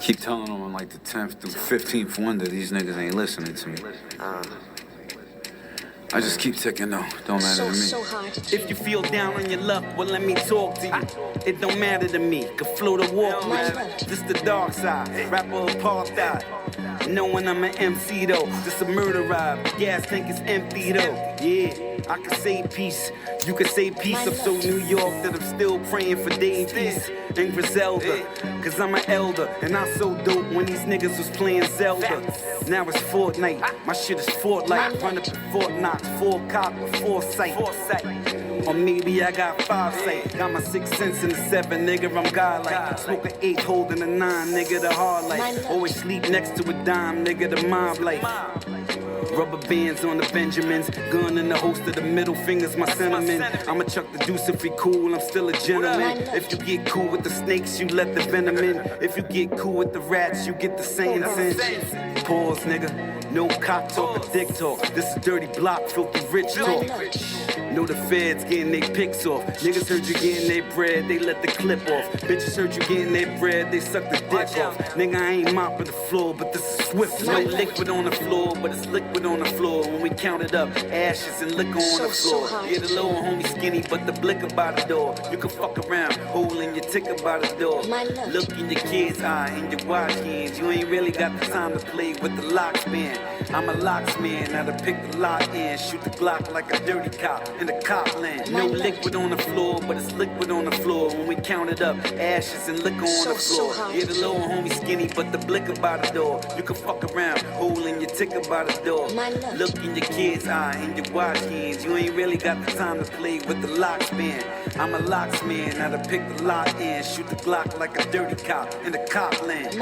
Keep telling them I'm like the 10th through 15th wonder. These niggas ain't listening to me. I just keep ticking though. Don't matter to me. If you feel down on your luck, well, let me talk to you. It don't matter to me. Could float or walk with you. This the dark side. Rapper apartheid. Knowing I'm an MC though. This a murder ride. Gas tank is empty though. Yeah, I can say peace. You can say peace. I'm so New York that I'm still praying for Davies and Griselda. Cause I'm an elder and I so dope when these niggas was playing Zelda. Now it's Fortnite. My shit is Fortnite. Run up in Fort Knox. 4 cop with foresight. Or maybe I got 5 sight. Got my 6 cents in the 7, nigga, I'm godlike. Smoke an 8, holding a 9, nigga, the hard life. Always sleep next to a dime, nigga, the mob life. Rubber bands on the Benjamins, gun in the holster, the middle finger's my sentiment. I'ma chuck the deuce if we cool, I'm still a gentleman. If you get cool with the snakes, you let the venom in. If you get cool with the rats, you get the same sense. Pause, nigga. No cock talk or dick talk. This is dirty block, filthy rich talk. Know the feds getting they picks off. Niggas heard you getting their bread, they let the clip off. Bitches heard you getting their bread, they suck the dick off. Nigga, I ain't mopping the floor, but this is swift. No liquid on the floor, but it's liquid on the floor. When we count it up, ashes and liquor on the floor. Yeah, the little homie skinny, but the blicker by the door. You can fuck around, holding your ticker by the door. Look in your kid's eye and your watch hands. You ain't really got the time to play with the locksman. I'm a locksman, now to pick the lock in. Shoot the Glock like a dirty cop in the cop land. No liquid on the floor, but it's liquid on the floor. When we count it up, ashes and liquor on the floor. Yeah, the little homie skinny, but the blicker by the door. You can fuck around, holding your ticker by the door. Look in your kid's eye and your watch hands. You ain't really got the time to play with the locksman. I'm a locksman, now to pick the lock in. Shoot the Glock like a dirty cop in the cop land.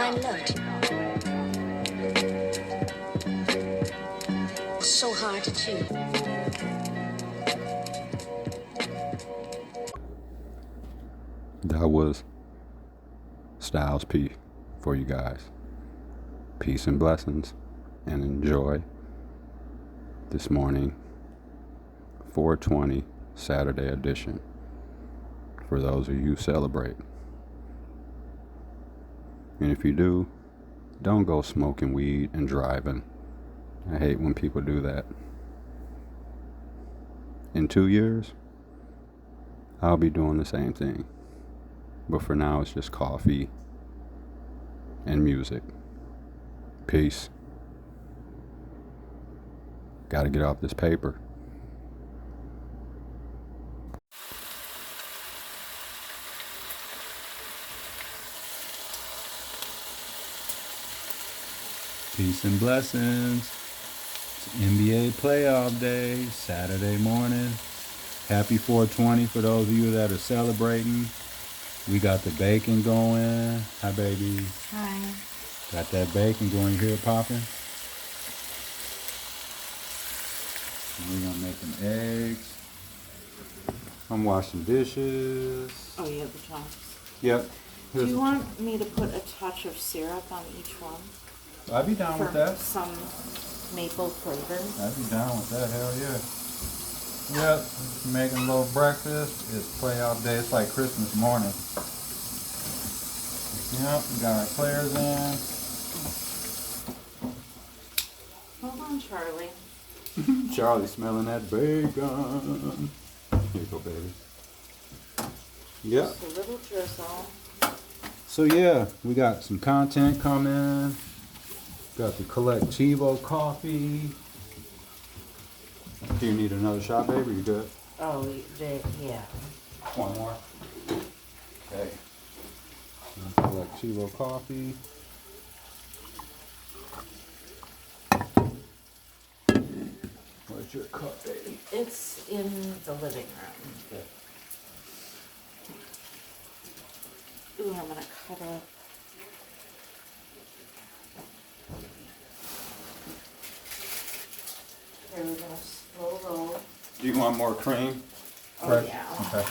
So hard to chew. That was Styles P for you guys. Peace and blessings and enjoy this morning 420 Saturday edition for those of you who celebrate. And if you do, don't go smoking weed and driving. I hate when people do that. In 2 years, I'll be doing the same thing. But for now, it's just coffee and music. Peace. Gotta get off this paper. Peace and blessings. It's NBA playoff day, Saturday morning. Happy 420 for those of you that are celebrating. We got the bacon going. Hi, baby. Hi. Got that bacon going. You hear it popping? And we're going to make some eggs. I'm washing dishes. Oh, you have the chops. Yep. Do you want me to put a touch of syrup on each one? I'd be down with For that. some maple flavor? I'd be down with that. Hell yeah. Yep, making a little breakfast. It's playoff day. It's like Christmas morning. Yep, we got our players in. Hold on, Charlie. Charlie smelling that bacon. Here you go, baby. Yep. Just a little drizzle. So yeah, we got some content coming. Got the Collectivo coffee. Do you need another shot, baby? Or you good? Oh, yeah. One more. Okay. Collectivo coffee. Where's your cup, baby? It's in the living room. Okay. Ooh, I'm gonna cut it. Here we go. Slow roll. Do you want more cream? Oh, Fresh? yeah. Okay.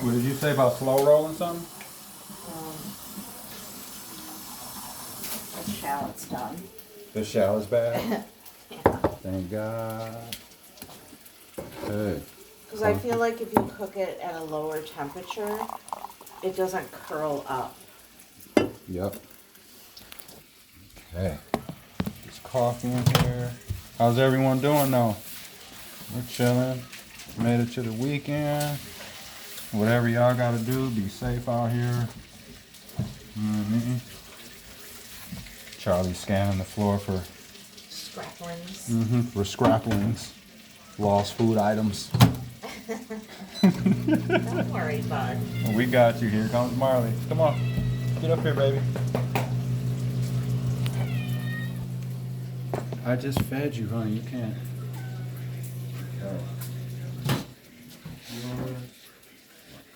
What did you say about slow rolling something? The shallot's done. The shallot's bad? Yeah. Thank God. Okay. Because I feel like if you cook it at a lower temperature, it doesn't curl up. Yep. Okay. There's coffee in here. How's everyone doing though? We're chilling. Made it to the weekend. Whatever y'all gotta do, be safe out here. Mm-hmm. Charlie's scanning the floor for Scrapplings. for scrapplings. Lost food items. Don't worry, bud. We got you. Here comes Marley. Come on. Get up here, baby. I just fed you, honey. You can't.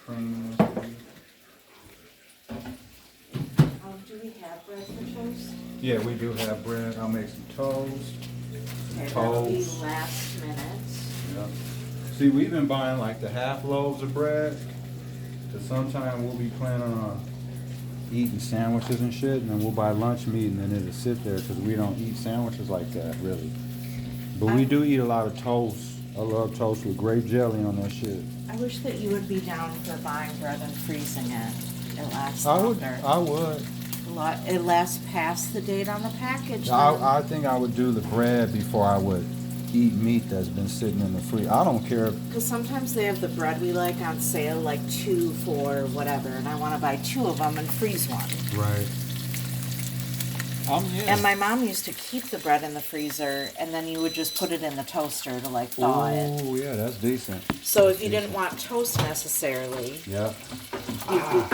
Cream. Do we have bread for toast? Yeah, we do have bread. I'll make some toast. Okay, that'll be Toast. last minute. Yep. See, we've been buying like the half loaves of bread. Cause sometime we'll be planning on eating sandwiches and shit, and then we'll buy lunch meat and then it'll sit there because we don't eat sandwiches like that, really. But we do eat a lot of toast. I love toast with grape jelly on that shit. I wish that you would be down for buying bread and freezing it. It lasts I would. longer. I would. It lasts past the date on the package. I think I would do the bread before I would eat meat that's been sitting in the freezer. I don't care. Because sometimes they have the bread we like on sale, like 2 for whatever, and I want to buy 2 of them and freeze one. Right. Yeah. And my mom used to keep the bread in the freezer, and then you would just put it in the toaster to like thaw it. Oh, yeah, that's decent. So if you didn't want toast necessarily, Yeah.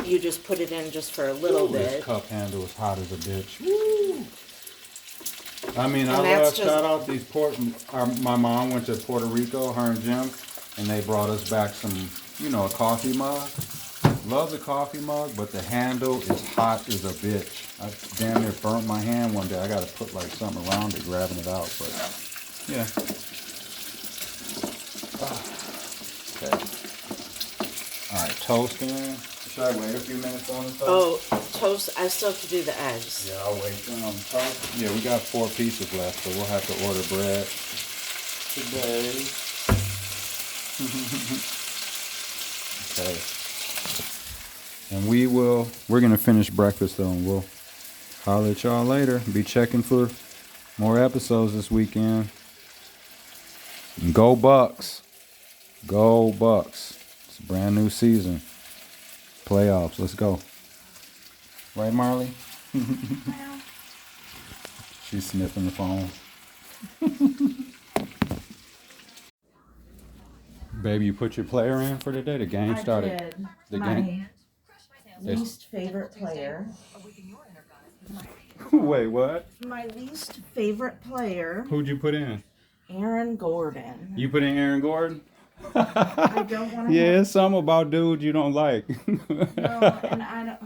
you just put it in just for a little This bit. cup handle is hot as a bitch. Woo. I mean, And I that's love just- shout out these my mom went to Puerto Rico, her and Jim, and they brought us back some, a coffee mug. Love the coffee mug, but the handle is hot as a bitch. I damn near burnt my hand one day. I gotta put like something around it, grabbing it out, but yeah. Okay. All right, toasting. Should I wait a few minutes on the toast? Oh, toast, I still have to do the eggs. Yeah, I'll wait then on the toast. Yeah, we got 4 pieces left, so we'll have to order bread today. Okay. And we're gonna finish breakfast though, and we'll holler at y'all later. Be checking for more episodes this weekend. And go Bucks. Go Bucks. It's a brand new season. Playoffs, let's go. Right, Marley? She's sniffing the phone. Baby, you put your player in for today? The game started. I did. The My game. least favorite player. Wait, what? My least favorite player, Who'd you put in? Aaron Gordon. You put in Aaron Gordon? I don't want to. Yeah, it's something about dudes you don't like. No, and I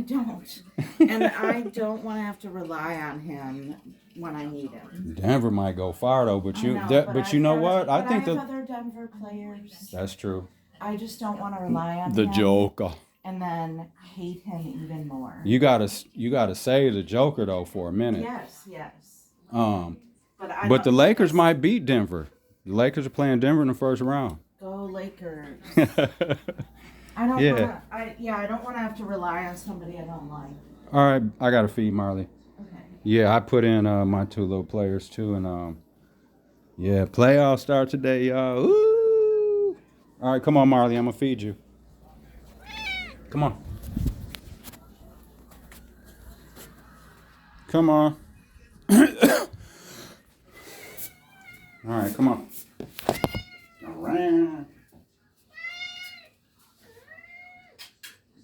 don't. And I don't want to have to rely on him when I need him. Denver might go far though, but I you, know, but you know what? I think I have other Denver players. that's true. I just don't want to rely on The him. Joker. And then hate him even more. You gotta save the Joker though for a minute. Yes. But the Lakers might beat Denver. The Lakers are playing Denver in the first round. Go Lakers. Yeah. I don't want to have to rely on somebody I don't like. All right, I gotta feed Marley. Okay. Yeah, I put in my 2 little players too, and yeah, playoffs start today, y'all. Ooh! All right, come on, Marley, I'm gonna feed you. Come on. Come on. All right, come on. All right.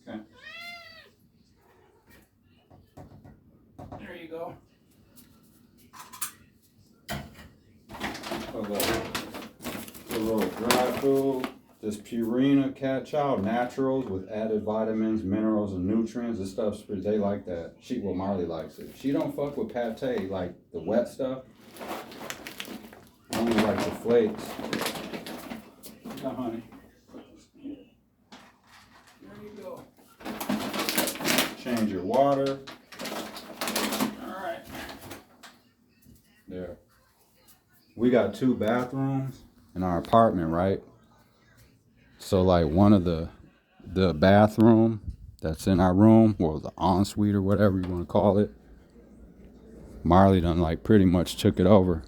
Okay. There you go. A little dry food. This Purina Cat Chow Naturals with added vitamins, minerals, and nutrients. This stuff's they like that. Marley likes it. She don't fuck with pate, like the wet stuff. I only like the flakes. Yeah, honey. There you go. Change your water. All right. There. We got 2 bathrooms in our apartment, right? So like one of the bathroom that's in our room, or the ensuite or whatever you want to call it. Marley done like pretty much took it over.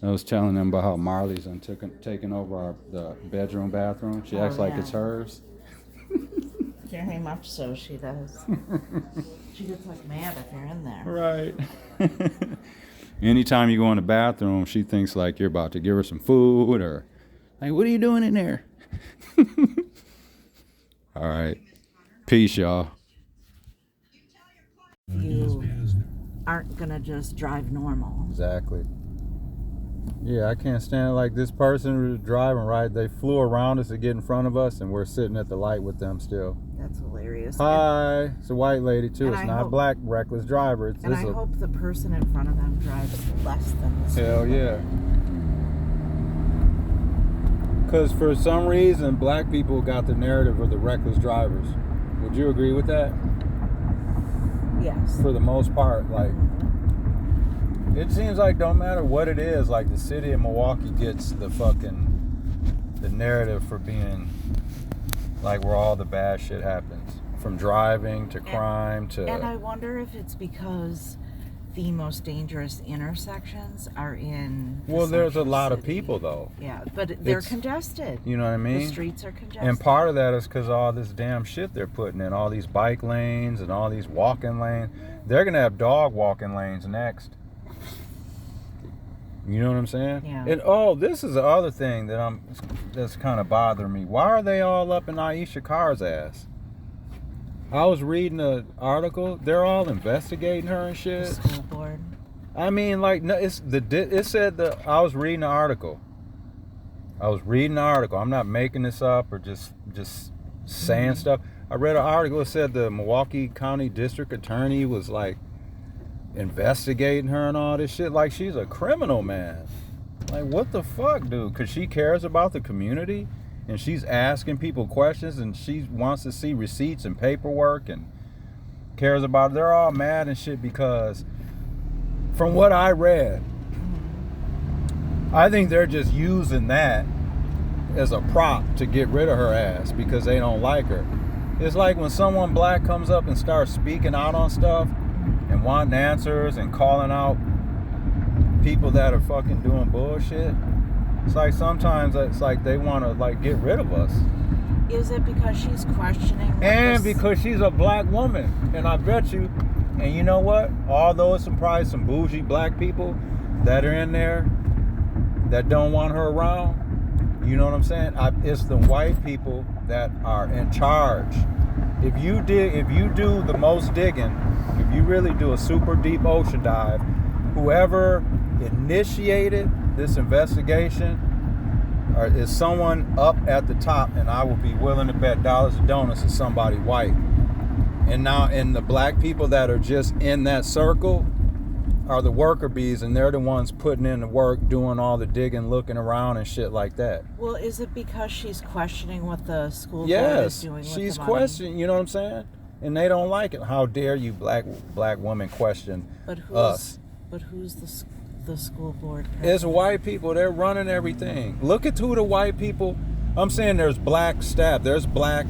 I was telling them about how Marley's done taken over the bedroom bathroom. She acts like it's hers. Very much so, she does. She gets like mad if you're in there. Right. Anytime you go in the bathroom, she thinks like you're about to give her some food, or like, what are you doing in there? All right. Peace, y'all. You aren't gonna just drive normal. Exactly. Yeah, I can't stand it. Like this person was driving, right? They flew around us to get in front of us, and we're sitting at the light with them still. That's hilarious. Hi. It's a white lady, too. And it's I not a hope- black reckless driver. It's And I hope the person in front of them drives less than this. Hell yeah. Because for some reason, black people got the narrative of the reckless drivers. Would you agree with that? Yes. For the most part, like, it seems like don't matter what it is, like the city of Milwaukee gets the narrative for being like where all the bad shit happens. From driving to crime to... And I wonder if it's because the most dangerous intersections are in... Well, there's a central lot of city. people, though. Yeah, but they're It's- congested. You know what I mean? The streets are congested. And part of that is because all this damn shit they're putting in, all these bike lanes and all these walking lanes. They're gonna have dog walking lanes next. You know what I'm saying? Yeah. And this is the other thing that's kind of bothering me. Why are they all up in Aisha Carr's ass? I was reading an article. They're all investigating her and shit. The school board. I mean, like, no, it said that I was reading the article. I'm not making this up or just saying stuff. I read an article. It said the Milwaukee County District Attorney was like investigating her and all this shit. Like she's a criminal, man. Like, what the fuck, dude? Because she cares about the community and she's asking people questions and she wants to see receipts and paperwork and cares about it. They're all mad and shit because from what I read, I think they're just using that as a prop to get rid of her ass because they don't like her. It's like when someone black comes up and starts speaking out on stuff and wanting answers and calling out people that are fucking doing bullshit. It's like sometimes it's like they want to like get rid of us. Is it because she's questioning? And because she's a black woman. And I bet you, and you know what? Although it's probably some bougie black people that are in there that don't want her around, you know what I'm saying? It's the white people that are in charge. If you do the most digging, if you really do a super deep ocean dive, whoever initiated this investigation is someone up at the top, and I will be willing to bet dollars and donuts it's somebody white. And the black people that are just in that circle are the worker bees, and they're the ones putting in the work, doing all the digging, looking around and shit like that. Well, is it because she's questioning what the school board is Yes, doing with she's the money? questioning, you know what I'm saying? And they don't like it. How dare you black women question us? But who's the school board president? It's white people. They're running everything. Look at who the white people. I'm saying there's black staff. There's black,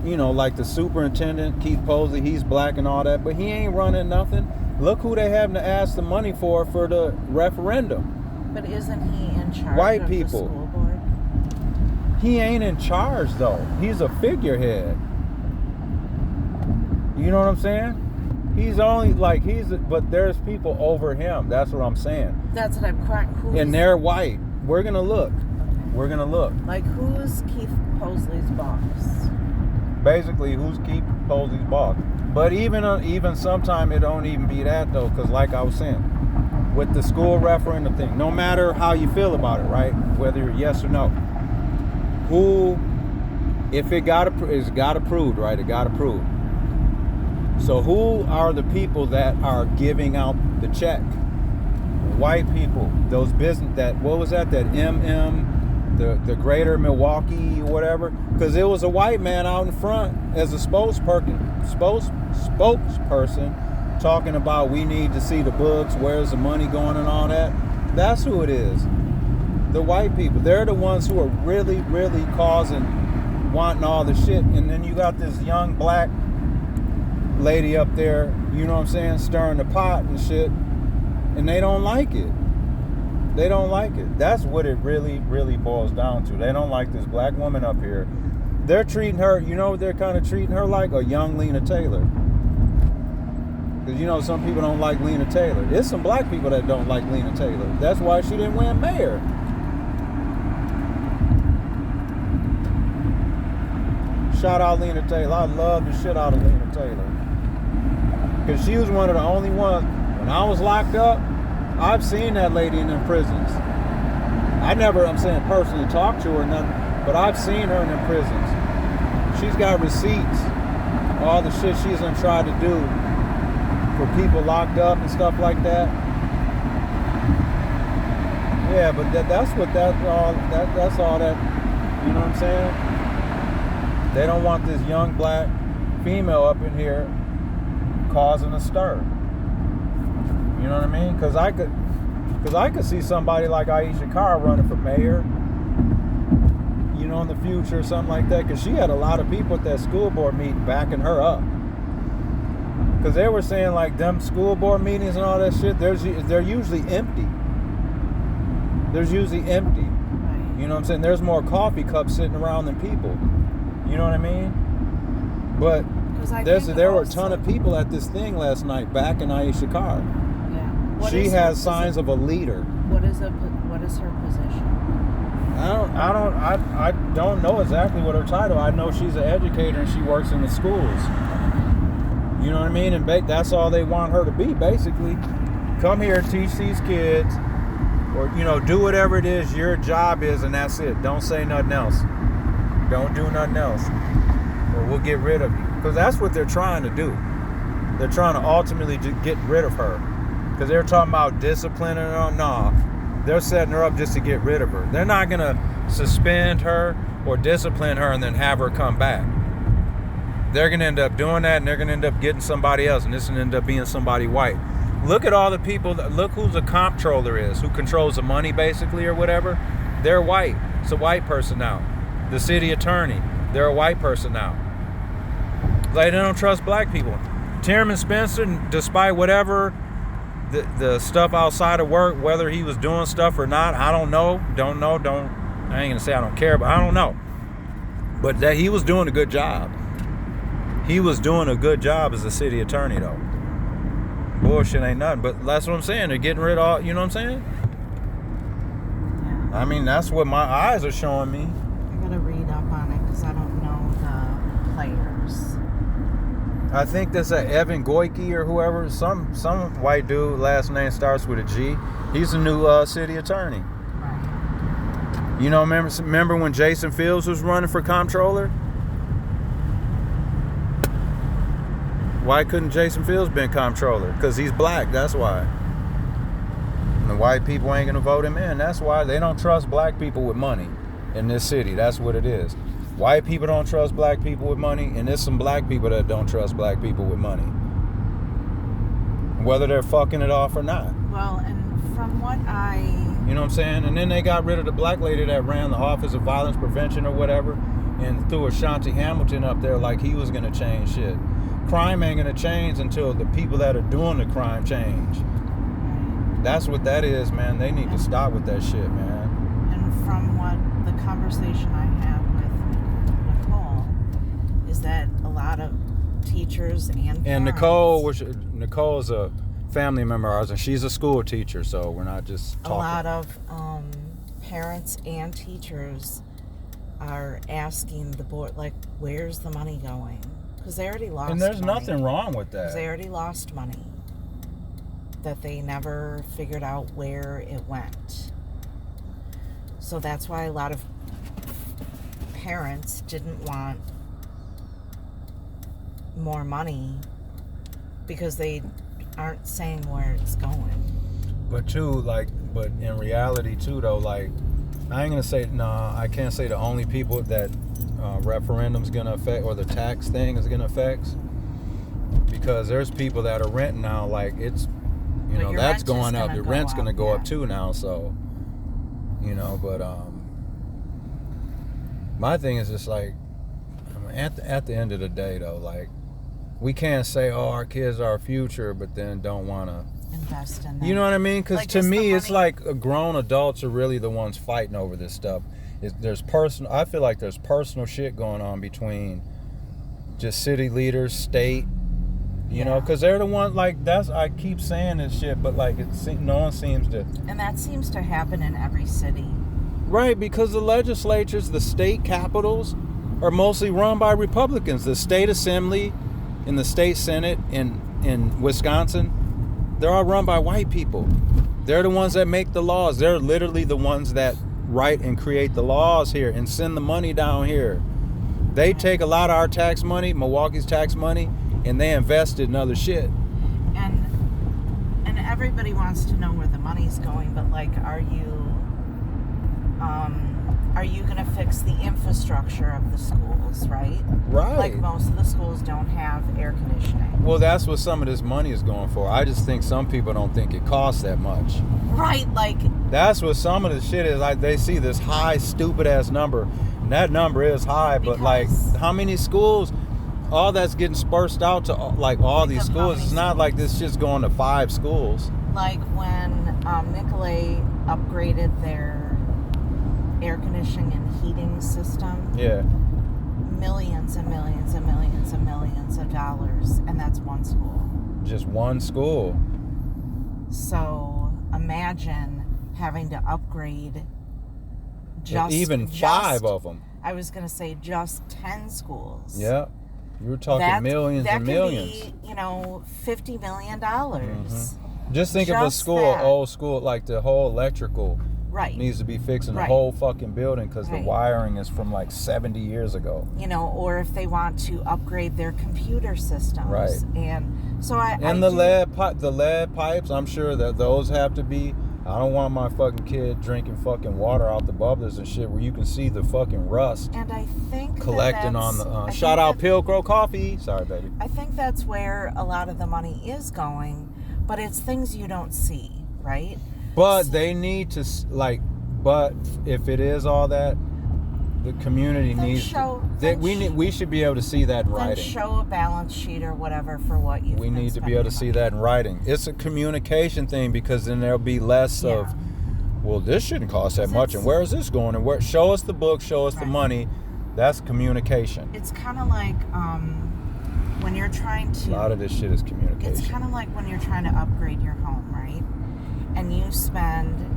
you know, like the superintendent, Keith Posley, he's black and all that, but he ain't running nothing. Look who they having to ask the money for the referendum. But isn't he in charge White of people. the school board? He ain't in charge though. He's a figurehead. You know what I'm saying? He's only like but there's people over him. That's what I'm saying. That's what I'm quite. And they're white. We're gonna look. We're gonna look. Like, who's Keith Posley's boss? Basically, who's Keith Posley's boss? But even sometime it don't even be that though, because like I was saying, with the school referendum thing, no matter how you feel about it, right? Whether you're yes or no, if it's got approved, right? It got approved. So who are the people that are giving out the check? White people. Those business what was that? That the Greater Milwaukee whatever, because it was a white man out in front as a spokesperson talking about we need to see the books, where's the money going and all that. That's who it is. The white people. They're the ones who are really, really causing wanting all the shit, and then you got this young black lady up there, you know what I'm saying, stirring the pot and shit, and they don't like it. They don't like it. That's what it really, really boils down to. They don't like this black woman up here. They're treating her, you know what they're kind of treating her like? A young Lena Taylor. Because, you know, some people don't like Lena Taylor. There's some black people that don't like Lena Taylor. That's why she didn't win mayor. Shout out Lena Taylor. I love the shit out of Lena Taylor. Because she was one of the only ones. When I was locked up, I've seen that lady in them prisons. I never, I'm saying, personally talked to her or nothing, but I've seen her in them prisons. She's got receipts. All the shit she's done tried to do for people locked up and stuff like that. Yeah, but that's all that, you know what I'm saying? They don't want this young black female up in here causing a stir. You know what I mean? Because I could see somebody like Aisha Carr running for mayor, you know, in the future or something like that. Because she had a lot of people at that school board meeting backing her up. Because they were saying like them school board meetings and all that shit, they're usually empty. There's usually empty. You know what I'm saying? There's more coffee cups sitting around than people. You know what I mean? But there were a ton of people at this thing last night backing Aisha Carr. Yeah. She has signs of a leader. What is her position? I don't know exactly what her title. I know she's an educator and she works in the schools. You know what I mean? And that's all they want her to be, basically. Come here, teach these kids, or, you know, do whatever it is your job is, and that's it. Don't say nothing else. Don't do nothing else, or we'll get rid of you. Because that's what they're trying to do. They're trying to ultimately get rid of her. Because they're talking about disciplining her. No, they're setting her up just to get rid of her. They're not going to suspend her or discipline her and then have her come back. They're going to end up doing that, and they're going to end up getting somebody else, and this is going to end up being somebody white. Look at all the people. Look who the comptroller is, who controls the money, basically, or whatever. They're white. It's a white person now. The city attorney, they're a white person now. Like, they don't trust black people. Tierman Spencer, despite whatever the stuff outside of work, whether he was doing stuff or not, I don't know. I ain't gonna say I don't care, but I don't know. But that he was doing a good job. He was doing a good job as a city attorney, though. Bullshit ain't nothing. But that's what I'm saying. They're getting rid of all, you know what I'm saying? Yeah. I mean, that's what my eyes are showing me. I gotta read up on it because I don't know the players. I think that's Evan Goyke or whoever, some white dude, last name starts with a G. He's the new city attorney. Right. You know, remember when Jason Fields was running for comptroller? Why couldn't Jason Fields been comptroller? Because he's black, that's why. And the white people ain't gonna vote him in. That's why they don't trust black people with money in this city. That's what it is. White people don't trust black people with money, and there's some black people that don't trust black people with money. Whether they're fucking it off or not. Well, and from what You know what I'm saying? And then they got rid of the black lady that ran the Office of Violence Prevention or whatever, and threw Ashanti Hamilton up there like he was gonna change shit. Crime ain't gonna change until the people that are doing the crime change. That's what that is, man. They need to stop with that shit, man. And from what the conversation I had with Nicole is that a lot of teachers and Nicole's a family member of ours, and she's a school teacher, so we're not just talking. A lot of parents and teachers are asking the board, like, where's the money going? Because they already lost money. And there's nothing wrong with that. Because they already lost money that they never figured out where it went. So that's why a lot of parents didn't want more money, because they aren't saying where it's going. But in reality too, though, like, I ain't gonna say, I can't say the only people that referendum's gonna affect, or the tax thing is gonna affect, because there's people that are renting now, like, it's, you know, that's going up. The rent's gonna go up too now, so, you know, but my thing is just like, At the end of the day, though, like, we can't say, oh, our kids are our future, but then don't want to invest in them. You know what I mean? Because Like, to just the me, it's money- like grown adults are really the ones fighting over this stuff. I feel like there's personal shit going on between just city leaders, state, you know, because they're the ones, like, I keep saying this shit, but like, no one seems to. And that seems to happen in every city. Right, because the legislatures, the state capitals, are mostly run by Republicans. The state assembly and the state senate in Wisconsin, they're all run by white people. They're the ones that make the laws. They're literally the ones that write and create the laws here and send the money down here. They take a lot of our tax money, Milwaukee's tax money, and they invest it in other shit. And everybody wants to know where the money's going, but like, are you going to fix the infrastructure of the schools, right? Right. Like, most of the schools don't have air conditioning. Well, that's what some of this money is going for. I just think some people don't think it costs that much. Right, like... That's what some of the shit is. Like, they see this high, stupid-ass number, and that number is high, but, like, how many schools, all that's getting dispersed out to, like, all these schools. It's not like this shit's going to 5 schools. Like, when MICHELLE upgraded their air conditioning and heating system. Yeah. Millions and millions and millions and millions of dollars, and that's one school. Just one school. So imagine having to upgrade just even 5 of them. I was going to say just 10 schools. Yeah. You were talking millions and millions. That could be, $50 million. Mm-hmm. Just think of a school, old school, like the whole electrical needs to be fixing the whole fucking building because the wiring is from like 70 years ago. Or if they want to upgrade their computer systems. Right. And so the lead pipes, I'm sure that those have to be. I don't want my fucking kid drinking fucking water out the bubblers and shit where you can see the fucking rust. And I think collecting on the shout out Pilcrow Coffee. Sorry, baby. I think that's where a lot of the money is going, but it's things you don't see, right? But they need to, like, but if it is all that, the community needs we should be able to see that in writing. Then show a balance sheet or whatever for what you. We need to be able to see that in writing. It's a communication thing because then there'll be less of, well, this shouldn't cost that much, and where is this going, and where? Show us the book, show us the money. That's communication. It's kind of like when you're trying to. A lot of this shit is communication. It's kind of like when you're trying to upgrade your home, right? And you spend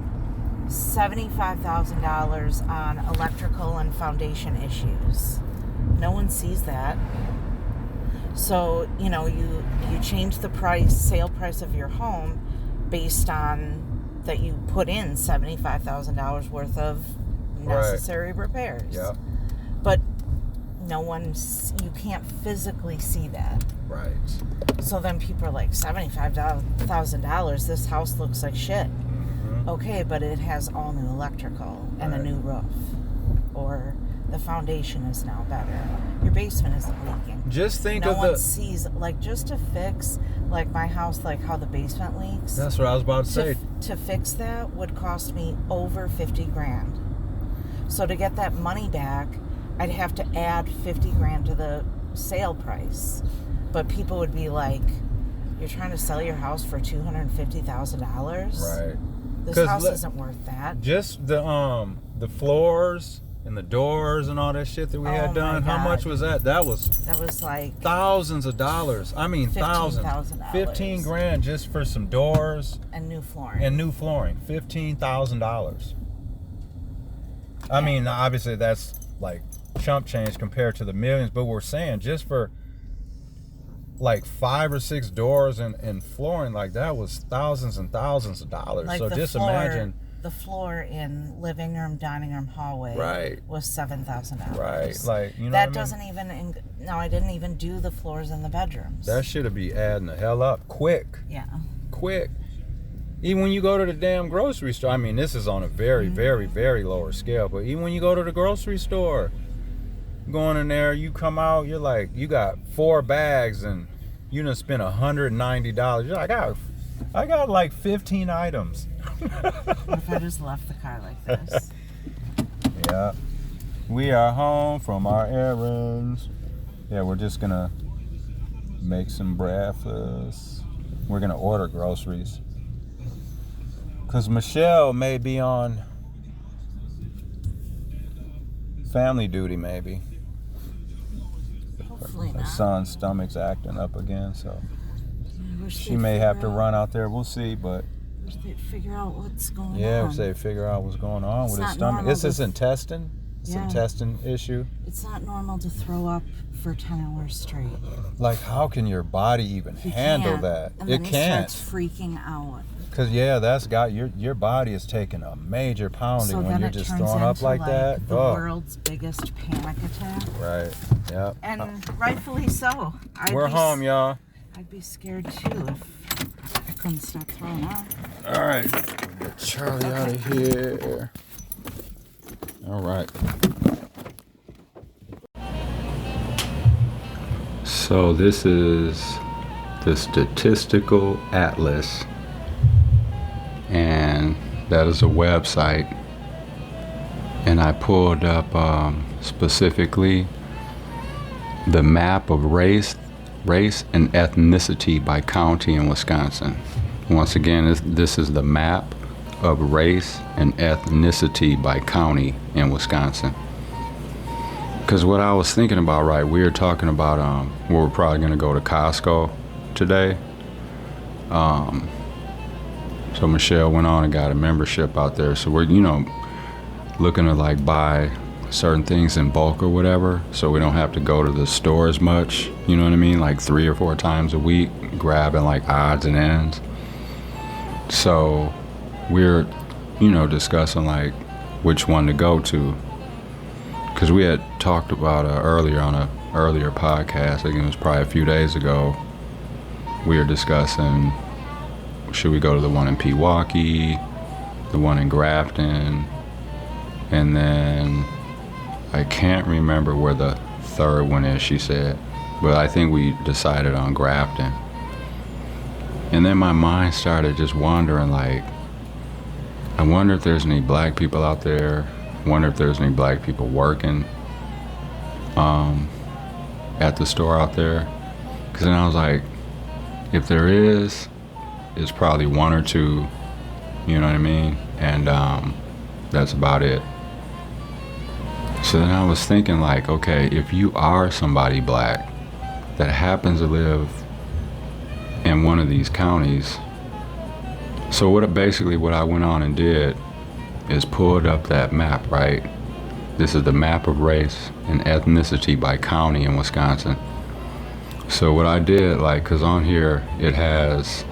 $75,000 on electrical and foundation issues. No one sees that. So, you change the sale price of your home based on that you put in $75,000 worth of necessary repairs. Yeah. But you can't physically see that. Right. So then people are like, $75,000, this house looks like shit. Mm-hmm. Okay, but it has all new electrical and a new roof. Or the foundation is now better. Your basement isn't leaking. Just think no one sees, like, just to fix, like, my house, like how the basement leaks. That's what I was about to say. To fix that would cost me over $50,000. So to get that money back, I'd have to add $50,000 to the sale price. But people would be like, you're trying to sell your house for $250,000? Right. This house isn't worth that. Just the floors and the doors and all that shit that we had done. How much was that? That was like thousands of dollars. I mean, thousands. $15,000 just for some doors and new flooring. $15,000. I mean, obviously that's like chump change compared to the millions, but we're saying just for like 5 or 6 doors and flooring, like that was thousands and thousands of dollars. Like, so just imagine the floor in living room, dining room, hallway was $7,000. Right, like, that doesn't even. No, I didn't even do the floors in the bedrooms. That should be adding the hell up quick. Yeah, quick. Even when you go to the damn grocery store, I mean, this is on a very, very, very lower scale, but even when you go to the grocery store, going in there, you come out, you're like, you got 4 bags and you done spent $190. You're like, I got like 15 items. What if I just left the car like this? Yeah. We are home from our errands. Yeah, we're just gonna make some breakfast. We're gonna order groceries. Cause Michelle may be on family duty, maybe. Hopefully Her not. son's stomach's acting up again, so I wish she they'd may have to figure run out there. We'll see, but Wish they'd figure out what's going yeah, on. if they figure out what's going on It's with his not stomach. normal It's his to- intestine. It's an Yeah. intestine issue. It's not normal to throw up for 10 hours straight. Like, how can your body even He handle can't. that? And It then he can't. starts freaking out. Cause yeah, that's got your body is taking a major pounding So when then you're it just turns throwing up into, like that. the Oh, world's biggest panic attack. right. Yep. And rightfully so. We're home, y'all. I'd be scared too if I couldn't stop throwing up. All right. Get Charlie out of here. All right. So this is the statistical atlas, and that is a website, and I pulled up specifically the map of race and ethnicity by county in Wisconsin. Once again, this is the map of race and ethnicity by county in Wisconsin. Because what I was thinking about, right, we were talking about we're probably going to go to Costco today. So Michelle went on and got a membership out there. So we're, looking to like buy certain things in bulk or whatever, so we don't have to go to the store as much, you know what I mean? Like 3 or 4 times a week, grabbing like odds and ends. So we're, discussing like which one to go to. Because we had talked about earlier on a earlier podcast, I think it was probably a few days ago, we were discussing, should we go to the one in Milwaukee, the one in Grafton, and then I can't remember where the third one is, she said, but I think we decided on Grafton. And then my mind started just wandering, like, I wonder if there's any black people out there. Wonder if there's any black people working at the store out there. Because then I was like, if there is, it's probably 1 or 2, you know what I mean? And that's about it. So then I was thinking like, okay, if you are somebody black that happens to live in one of these counties, so what I went on and did is pulled up that map, right? This is the map of race and ethnicity by county in Wisconsin. So what I did, like, cause on here it has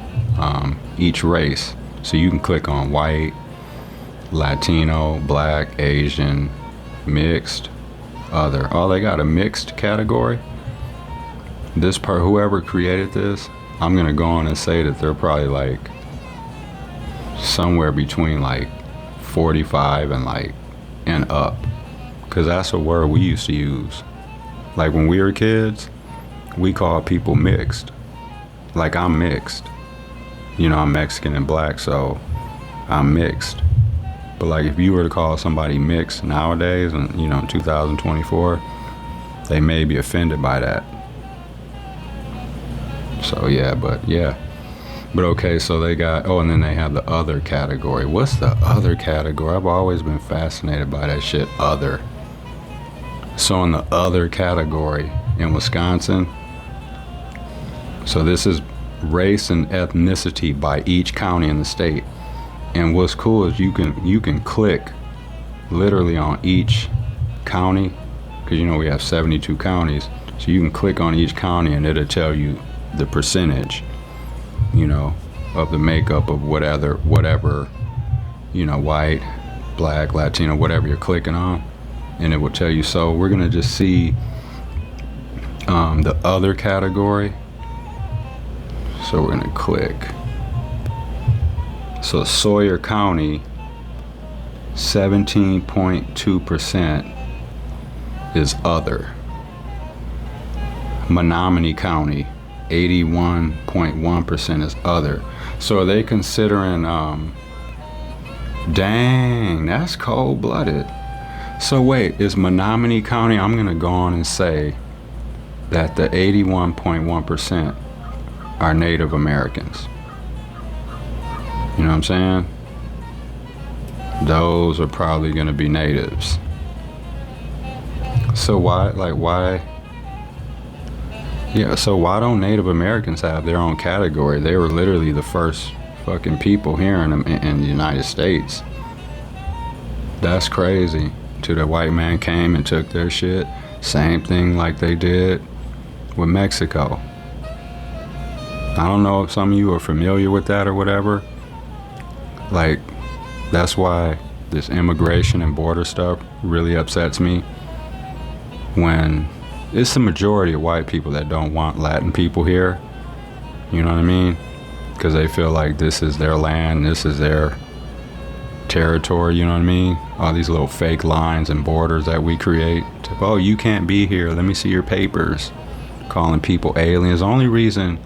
each race. So you can click on white, Latino, black, Asian, mixed, other. Oh, they got a mixed category. This part, whoever created this, I'm gonna go on and say that they're probably like somewhere between like 45 and up, because that's a word we used to use. Like when we were kids, we called people mixed. Like, I'm mixed. I'm Mexican and black, so I'm mixed. But like if you were to call somebody mixed nowadays, and in 2024, they may be offended by that. So but okay, so they got, and then they have the other category. What's the other category? I've always been fascinated by that shit, other. So in the other category in Wisconsin, so this is race and ethnicity by each county in the state. And what's cool is you can click literally on each county, because we have 72 counties. So you can click on each county and it'll tell you the percentage, of the makeup of whatever, white, black, Latino, whatever you're clicking on, and it will tell you. So we're gonna just see the other category. So we're gonna click. So Sawyer County, 17.2% is other. Menominee County, 81.1% is other. So are they considering, dang, that's cold-blooded. So wait, is Menominee County, I'm gonna go on and say, that the 81.1% are Native Americans. You know what I'm saying? Those are probably going to be natives. So why? Yeah, so why don't Native Americans have their own category? They were literally the first fucking people here in the United States. That's crazy. Till the white man came and took their shit. Same thing like they did with Mexico. I don't know if some of you are familiar with that or whatever. Like, that's why this immigration and border stuff really upsets me. When it's the majority of white people that don't want Latin people here. You know what I mean? Because they feel like this is their land, this is their territory, you know what I mean? All these little fake lines and borders that we create. Oh, you can't be here, let me see your papers. Calling people aliens. The only reason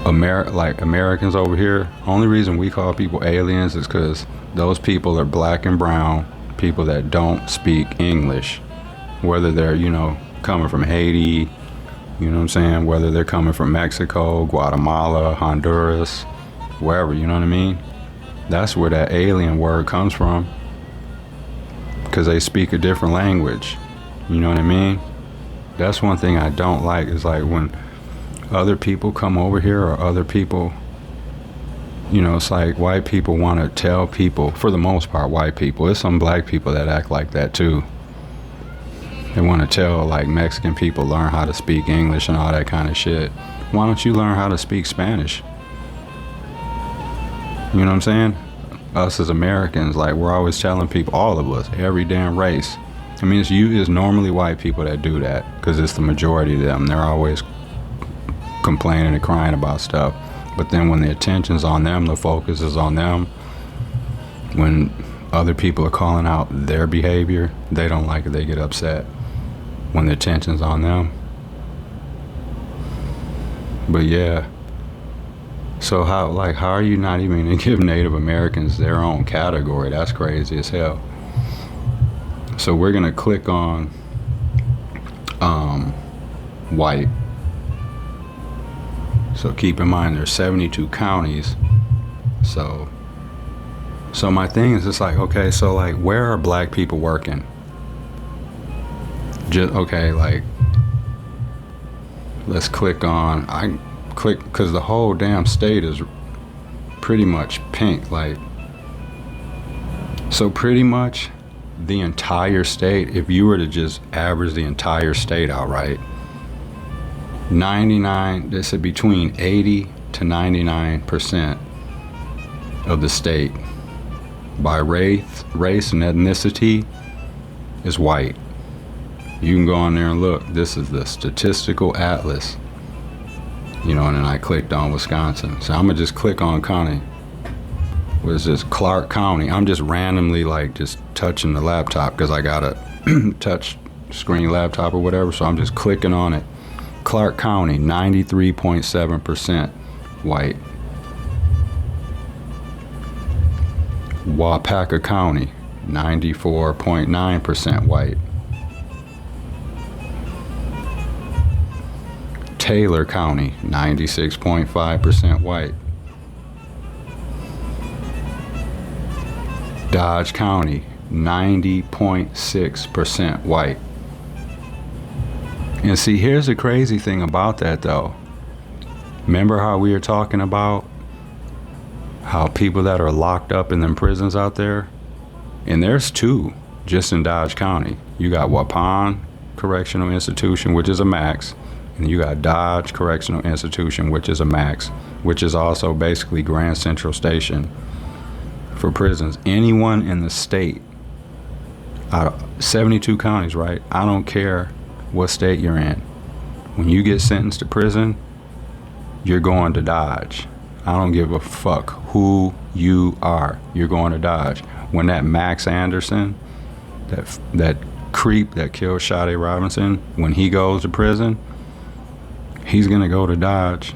Americans over here, only reason we call people aliens is because those people are black and brown, people that don't speak English. Whether they're, you know, coming from Haiti, you know what I'm saying? Whether they're coming from Mexico, Guatemala, Honduras, wherever, you know what I mean? That's where that alien word comes from. Because they speak a different language. You know what I mean? That's one thing I don't like, is like when other people come over here, or other people, you know, it's like white people want to tell people, for the most part, white people. There's some black people that act like that too. They want to tell like Mexican people learn how to speak English and all that kind of shit. Why don't you learn how to speak Spanish? You know what I'm saying? Us as Americans, like, we're always telling people, all of us, every damn race. I mean, it's normally white people that do that, because it's the majority of them. They're always complaining and crying about stuff. But then when the attention's on them, the focus is on them, when other people are calling out their behavior, they don't like it, they get upset when the attention's on them. But yeah, so how are you not even gonna give Native Americans their own category? That's crazy as hell. So we're gonna click on white. So keep in mind there's 72 counties. So my thing is, it's like, okay, so like, where are black people working? Just, okay, like, let's click on, because the whole damn state is pretty much pink, like, so pretty much the entire state, if you were to just average the entire state out, right, 99, this is between 80 to 99% of the state by race and ethnicity is white. You can go on there and look. This is the statistical atlas. You know, and then I clicked on Wisconsin. So I'm gonna just click on county. What is this? Clark County. I'm just randomly like just touching the laptop because I got a touch screen laptop or whatever. So I'm just clicking on it. Clark County, 93.7% white. Waupaca County, 94.9% white. Taylor County, 96.5% white. Dodge County, 90.6% white. And see, here's the crazy thing about that though. Remember how we were talking about how people that are locked up in them prisons out there? And there's two just in Dodge County. You got Waupun Correctional Institution, which is a max. And you got Dodge Correctional Institution, which is a max, which is also basically Grand Central Station for prisons. Anyone in the state, out of 72 counties, right? I don't care what state you're in. When you get sentenced to prison, you're going to Dodge. I don't give a fuck who you are. You're going to Dodge. When that Max Anderson, that creep that killed Sade Robinson, when he goes to prison, he's gonna go to Dodge,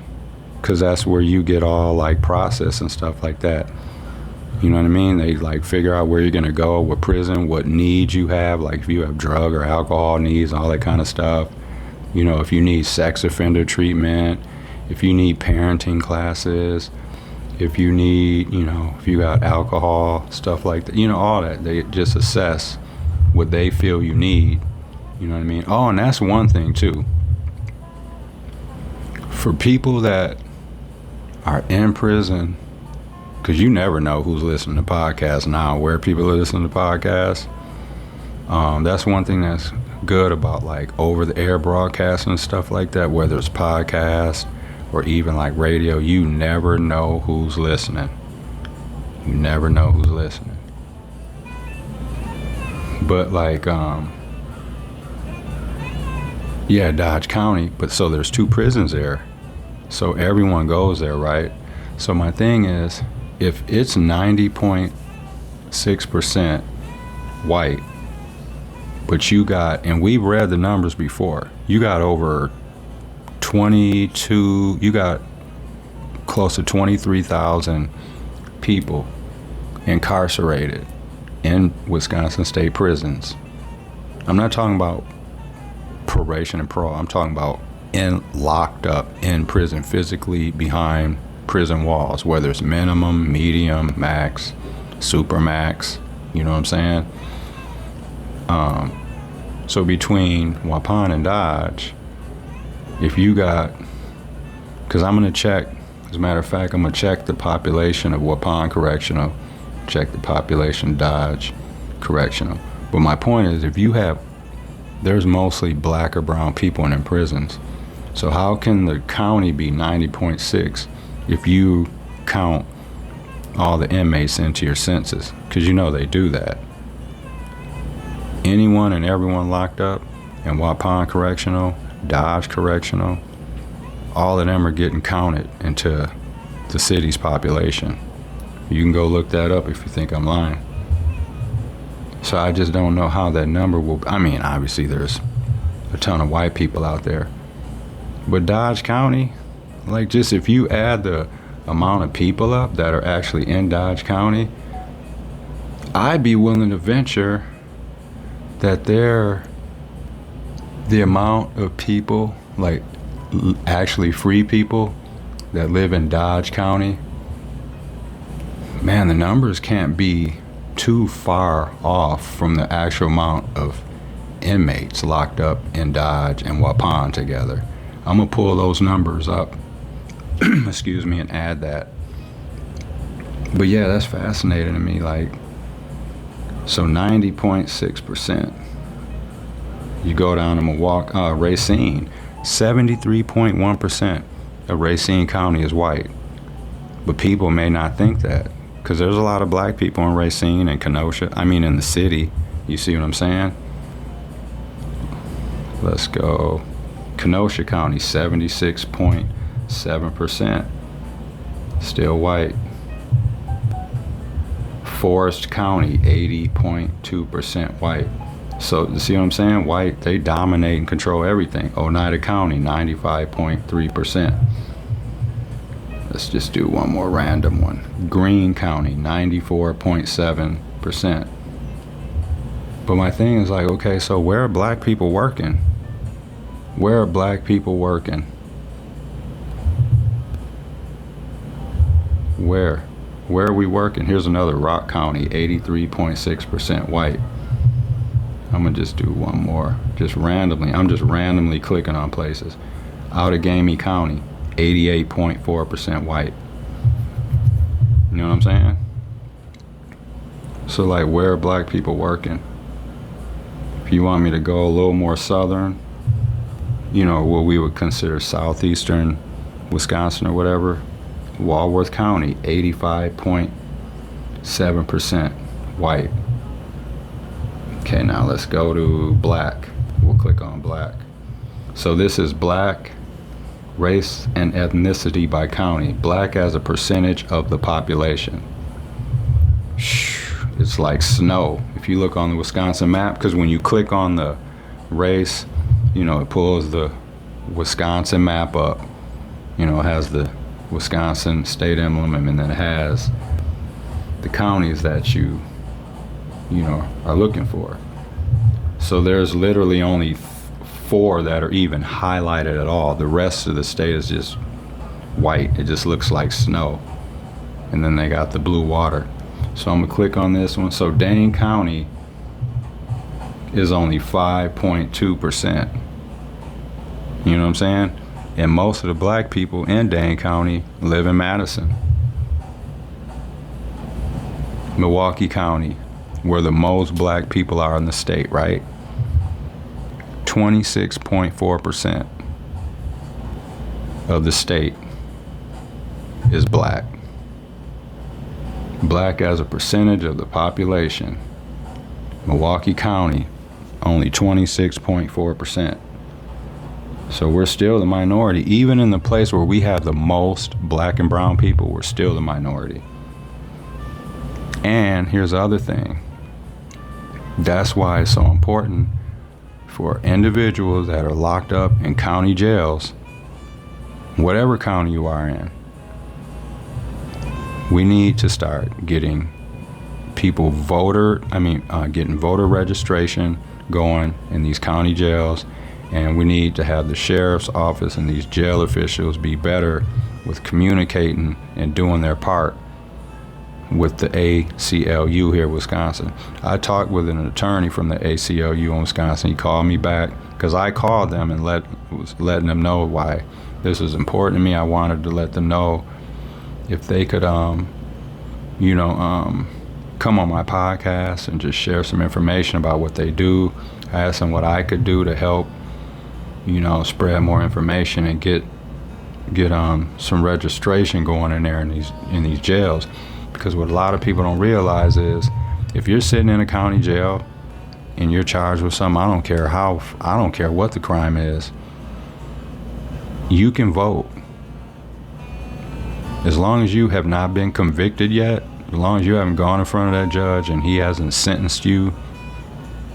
because that's where you get all like process and stuff like that. You know what I mean? They like figure out where you're gonna go, what prison, what needs you have, like if you have drug or alcohol needs, all that kind of stuff. You know, if you need sex offender treatment, if you need parenting classes, if you need, you know, if you got alcohol, stuff like that, you know, all that. They just assess what they feel you need. You know what I mean? Oh, and that's one thing too. For people that are in prison, because you never know who's listening to podcasts now, where people are listening to podcasts. That's one thing that's good about like over-the-air broadcasting and stuff like that, whether it's podcast or even like radio. You never know who's listening. You never know who's listening. But like, yeah, Dodge County, but so there's 2 prisons there. So everyone goes there, right? So my thing is, if it's 90.6% white, but you got, and we've read the numbers before, you got over 22, you got close to 23,000 people incarcerated in Wisconsin state prisons. I'm not talking about probation and parole. I'm talking about locked up in prison, physically behind prison walls, whether it's minimum, medium, max, super max, you know what I'm saying? So between Waupun and Dodge, if you got, because I'm going to check, as a matter of fact, I'm going to check the population of Waupun Correctional, check the population of Dodge Correctional. But my point is, if you have, there's mostly black or brown people in prisons. So how can the county be 90.6 if you count all the inmates into your census? Because you know they do that. Anyone and everyone locked up in Waupun Correctional, Dodge Correctional, all of them are getting counted into the city's population. You can go look that up if you think I'm lying. So I just don't know how that number will, I mean, obviously there's a ton of white people out there. But Dodge County, like just if you add the amount of people up that are actually in Dodge County, I'd be willing to venture that the amount of people, like actually free people that live in Dodge County, man, the numbers can't be too far off from the actual amount of inmates locked up in Dodge and Waupun together. I'm gonna pull those numbers up, excuse me, and add that. But yeah, that's fascinating to me. Like, so 90.6%. You go down to Milwaukee, Racine, 73.1% of Racine County is white. But people may not think that, because there's a lot of black people in Racine and Kenosha. I mean, in the city. You see what I'm saying? Let's go. Kenosha County, 76.7%. Still white. Forest County, 80.2% white. So, you see what I'm saying? White, they dominate and control everything. Oneida County, 95.3%. Let's just do one more random one. Greene County, 94.7%. But my thing is like, okay, so where are black people working? Where are black people working? Where? Where are we working? Here's another, Rock County, 83.6% white. I'm gonna just do one more, just randomly. I'm just randomly clicking on places. Outagamie County, 88.4% white. You know what I'm saying? So like, where are black people working? If you want me to go a little more southern, you know, what we would consider southeastern Wisconsin or whatever, Walworth County, 85.7% white. Okay, now let's go to black. We'll click on black. So this is black, race and ethnicity by county. Black as a percentage of the population. It's like snow. If you look on the Wisconsin map, because when you click on the race, you know, it pulls the Wisconsin map up. You know, it has the Wisconsin state emblem, and then it has the counties that you know, are looking for. So there's literally only 4 that are even highlighted at all. The rest of the state is just white. It just looks like snow. And then they got the blue water. So I'm gonna click on this one. So Dane County is only 5.2%. You know what I'm saying? And most of the black people in Dane County live in Madison. Milwaukee County, where the most black people are in the state, right? 26.4% of the state is black. Black as a percentage of the population. Milwaukee County, only 26.4%. So we're still the minority. Even in the place where we have the most black and brown people, we're still the minority. And here's the other thing. That's why it's so important for individuals that are locked up in county jails, whatever county you are in. We need to start getting people getting voter registration going in these county jails, and we need to have the sheriff's office and these jail officials be better with communicating and doing their part with the ACLU here in Wisconsin. I talked with an attorney from the ACLU in Wisconsin. He called me back because I called them and was letting them know why this was important to me. I wanted to let them know if they could, come on my podcast and just share some information about what they do. I asked them what I could do to help, spread more information and get some registration going in there in these jails. Because what a lot of people don't realize is, if you're sitting in a county jail and you're charged with something, I don't care what the crime is, you can vote. As long as you have not been convicted yet, as long as you haven't gone in front of that judge and he hasn't sentenced you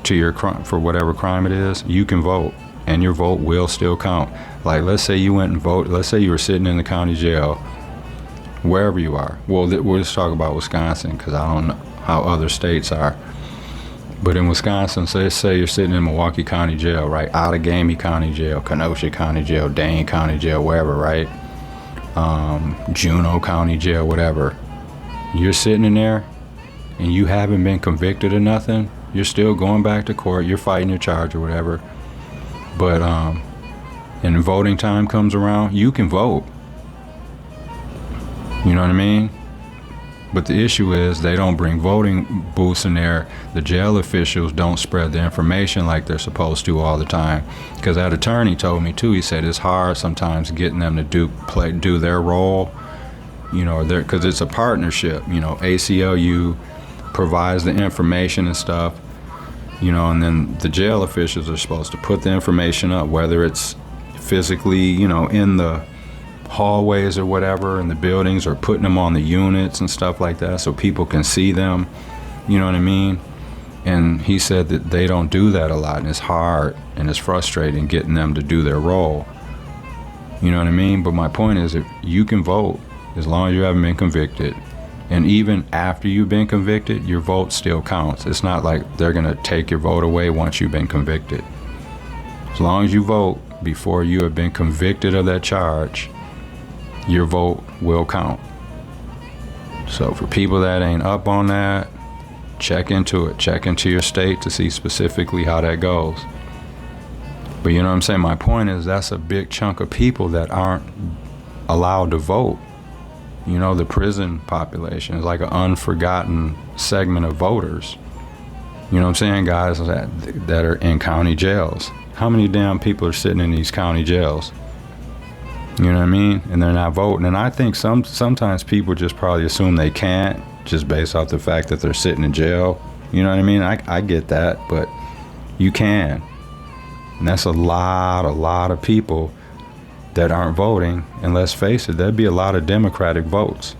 to your crime for whatever crime it is, you can vote, and your vote will still count. Like, let's say you went and voted. Let's say you were sitting in the county jail, wherever you are. Well, we'll just talk about Wisconsin because I don't know how other states are. But in Wisconsin, so let's say you're sitting in Milwaukee County Jail, right? Outagamie County Jail, Kenosha County Jail, Dane County Jail, wherever, right? Juneau County Jail, whatever. You're sitting in there and you haven't been convicted of nothing. You're still going back to court. You're fighting your charge or whatever. But and voting time comes around, you can vote. You know what I mean? But the issue is they don't bring voting booths in there. The jail officials don't spread the information like they're supposed to all the time. Because that attorney told me too, he said it's hard sometimes getting them to do their role, because it's a partnership. ACLU provides the information and stuff, and then the jail officials are supposed to put the information up, whether it's physically, in the hallways or whatever in the buildings, or putting them on the units and stuff like that so people can see them, you know what I mean? And he said that they don't do that a lot, and it's hard and it's frustrating getting them to do their role, you know what I mean? But my point is, if you can vote as long as you haven't been convicted, and even after you've been convicted, your vote still counts. It's not like they're gonna take your vote away once you've been convicted. As long as you vote before you have been convicted of that charge, your vote will count. So for people that ain't up on that, check into it. Check into your state to see specifically how that goes. But you know what I'm saying? My point is, that's a big chunk of people that aren't allowed to vote. The prison population is like an unforgotten segment of voters. You know what I'm saying, guys, that are in county jails. How many damn people are sitting in these county jails? You know what I mean? And they're not voting. And I think sometimes people just probably assume they can't, just based off the fact that they're sitting in jail. You know what I mean? I get that, but you can. And that's a lot of people that aren't voting. And let's face it, there'd be a lot of Democratic votes,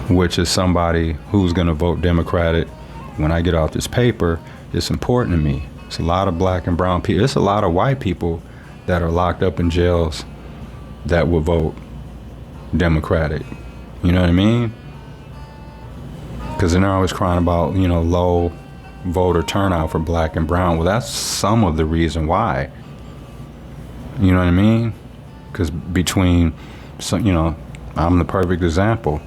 which is somebody who's going to vote Democratic. When I get off this paper, it's important to me. It's a lot of black and brown people. It's a lot of white people that are locked up in jails that will vote Democratic. You know what I mean? Because then they're always crying about, low voter turnout for black and brown. Well, that's some of the reason why. You know what I mean? Because between, I'm the perfect example.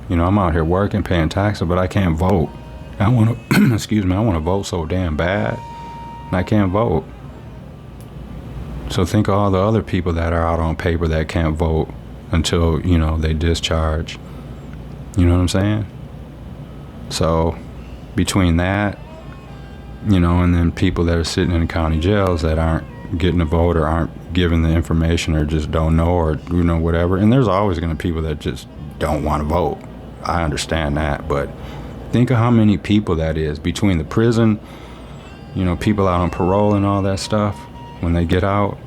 I'm out here working, paying taxes, but I can't vote. I want to, excuse me, I want to vote so damn bad, and I can't vote. So think of all the other people that are out on paper that can't vote until, they discharge. You know what I'm saying? So between that, and then people that are sitting in the county jails that aren't getting a vote or aren't given the information or just don't know or, whatever. And there's always going to be people that just don't want to vote. I understand that. But think of how many people that is between the prison, people out on parole and all that stuff when they get out.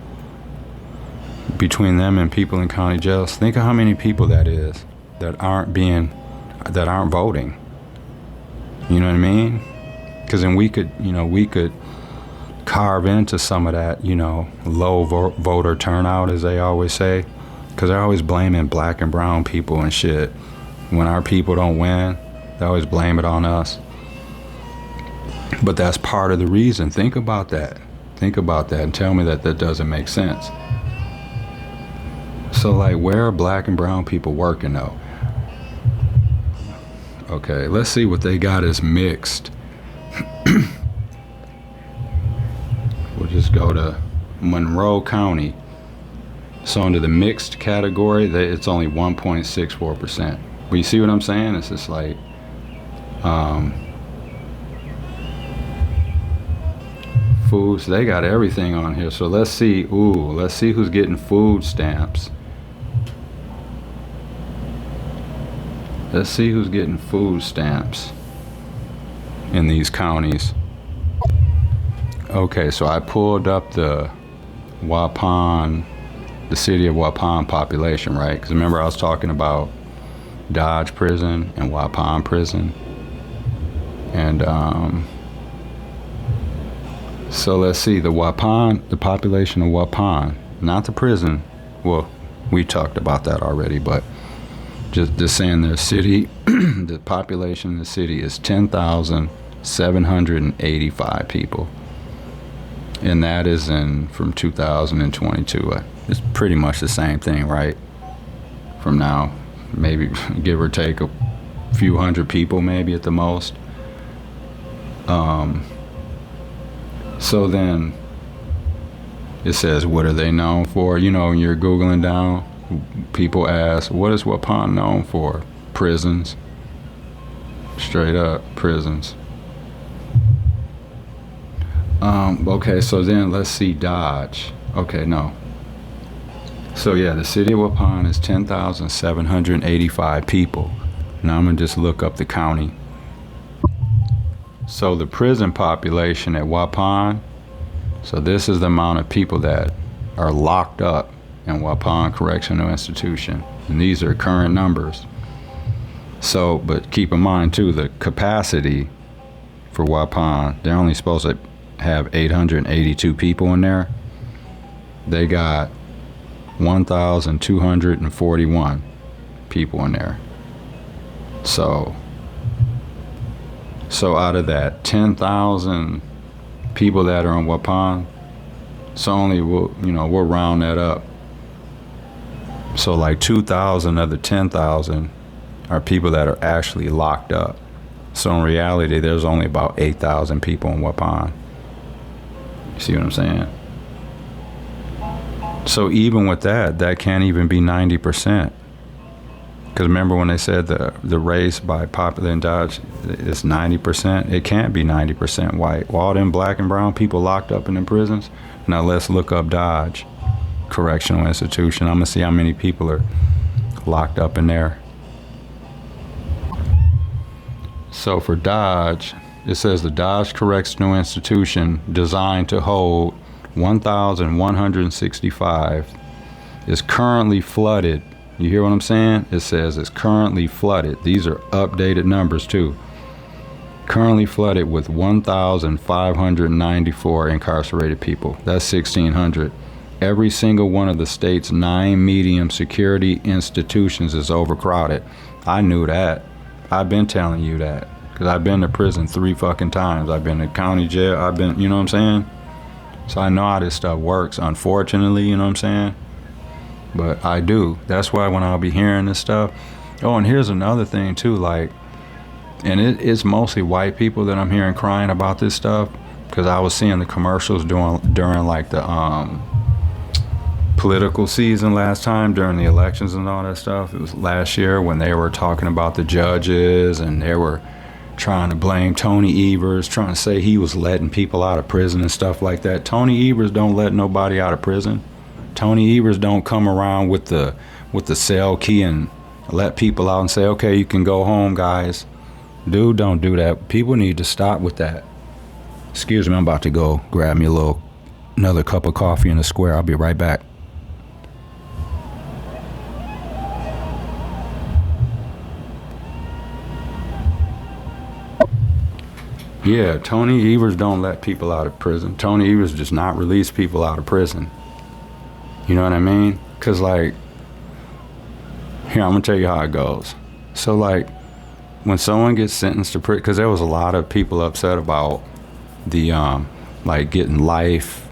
Between them and people in county jails, think of how many people that is that aren't voting. You know what I mean? Because then we could carve into some of that, low voter turnout, as they always say. Because they're always blaming black and brown people and shit. When our people don't win, they always blame it on us. But that's part of the reason. Think about that. Think about that and tell me that that doesn't make sense. So, where are black and brown people working, though? Okay, let's see what they got as mixed. We'll just go to Monroe County. So under the mixed category, it's only 1.64%. But you see what I'm saying? It's just foods, they got everything on here. So let's see who's getting food stamps. Let's see who's getting food stamps in these counties. Okay, so I pulled up the Waupun, the city of Waupun population, right? Because remember I was talking about Dodge Prison and Waupun Prison. And so let's see, the population of Waupun, not the prison. Well, we talked about that already, but just saying their city, the population of the city is 10,785 people. And that is from 2022. It's pretty much the same thing, right? From now, maybe give or take a few hundred people, maybe at the most. So then it says, what are they known for? When you're Googling down, people ask, what is Waupun known for? Prisons. Straight up, prisons. Okay, so then let's see Dodge. Okay, no. So yeah, the city of Waupun is 10,785 people. Now I'm gonna just look up the county. So the prison population at Waupun, so this is the amount of people that are locked up in Waupun Correctional Institution. And these are current numbers. So, but keep in mind too, the capacity for Waupun, they're only supposed to have 882 people in there. They got 1,241 people in there. So out of that 10,000 people that are in Waupun, so only we'll round that up. So 2,000 of the 10,000 are people that are actually locked up. So in reality, there's only about 8,000 people in Waupun. You see what I'm saying? So even with that can't even be 90%. Because remember when they said the race by popular in Dodge is 90%? It can't be 90% white. All them black and brown people locked up in the prisons. Now let's look up Dodge Correctional Institution. I'm going to see how many people are locked up in there. So for Dodge, it says the Dodge Correctional Institution, designed to hold 1,165, is currently flooded. You hear what I'm saying? It says it's currently flooded. These are updated numbers too. Currently flooded with 1,594 incarcerated people. That's 1,600. Every single one of the state's 9 medium security institutions is overcrowded. I knew that. I've been telling you that. Because I've been to prison 3 fucking times. I've been to county jail. I've been, you know what I'm saying? So I know how this stuff works, unfortunately, you know what I'm saying? But I do. That's why when I'll be hearing this stuff. Oh, and here's another thing too, like, and it's mostly white people that I'm hearing crying about this stuff, because I was seeing the commercials during like the political season last time, during the elections and all that stuff. It was last year when they were talking about the judges, and they were trying to blame Tony Evers, trying to say he was letting people out of prison and stuff like that. Tony Evers don't let nobody out of prison. Tony Evers don't come around with the cell key and let people out and say, okay, you can go home, guys. Dude, don't do that. People need to stop with that. Excuse me, I'm about to go grab me another cup of coffee in the square. I'll be right back. Yeah, Tony Evers don't let people out of prison. Tony Evers does not release people out of prison. You know what I mean? Because, like, here, I'm going to tell you how it goes. So, like, when someone gets sentenced to prison, because there was a lot of people upset about the, like, getting life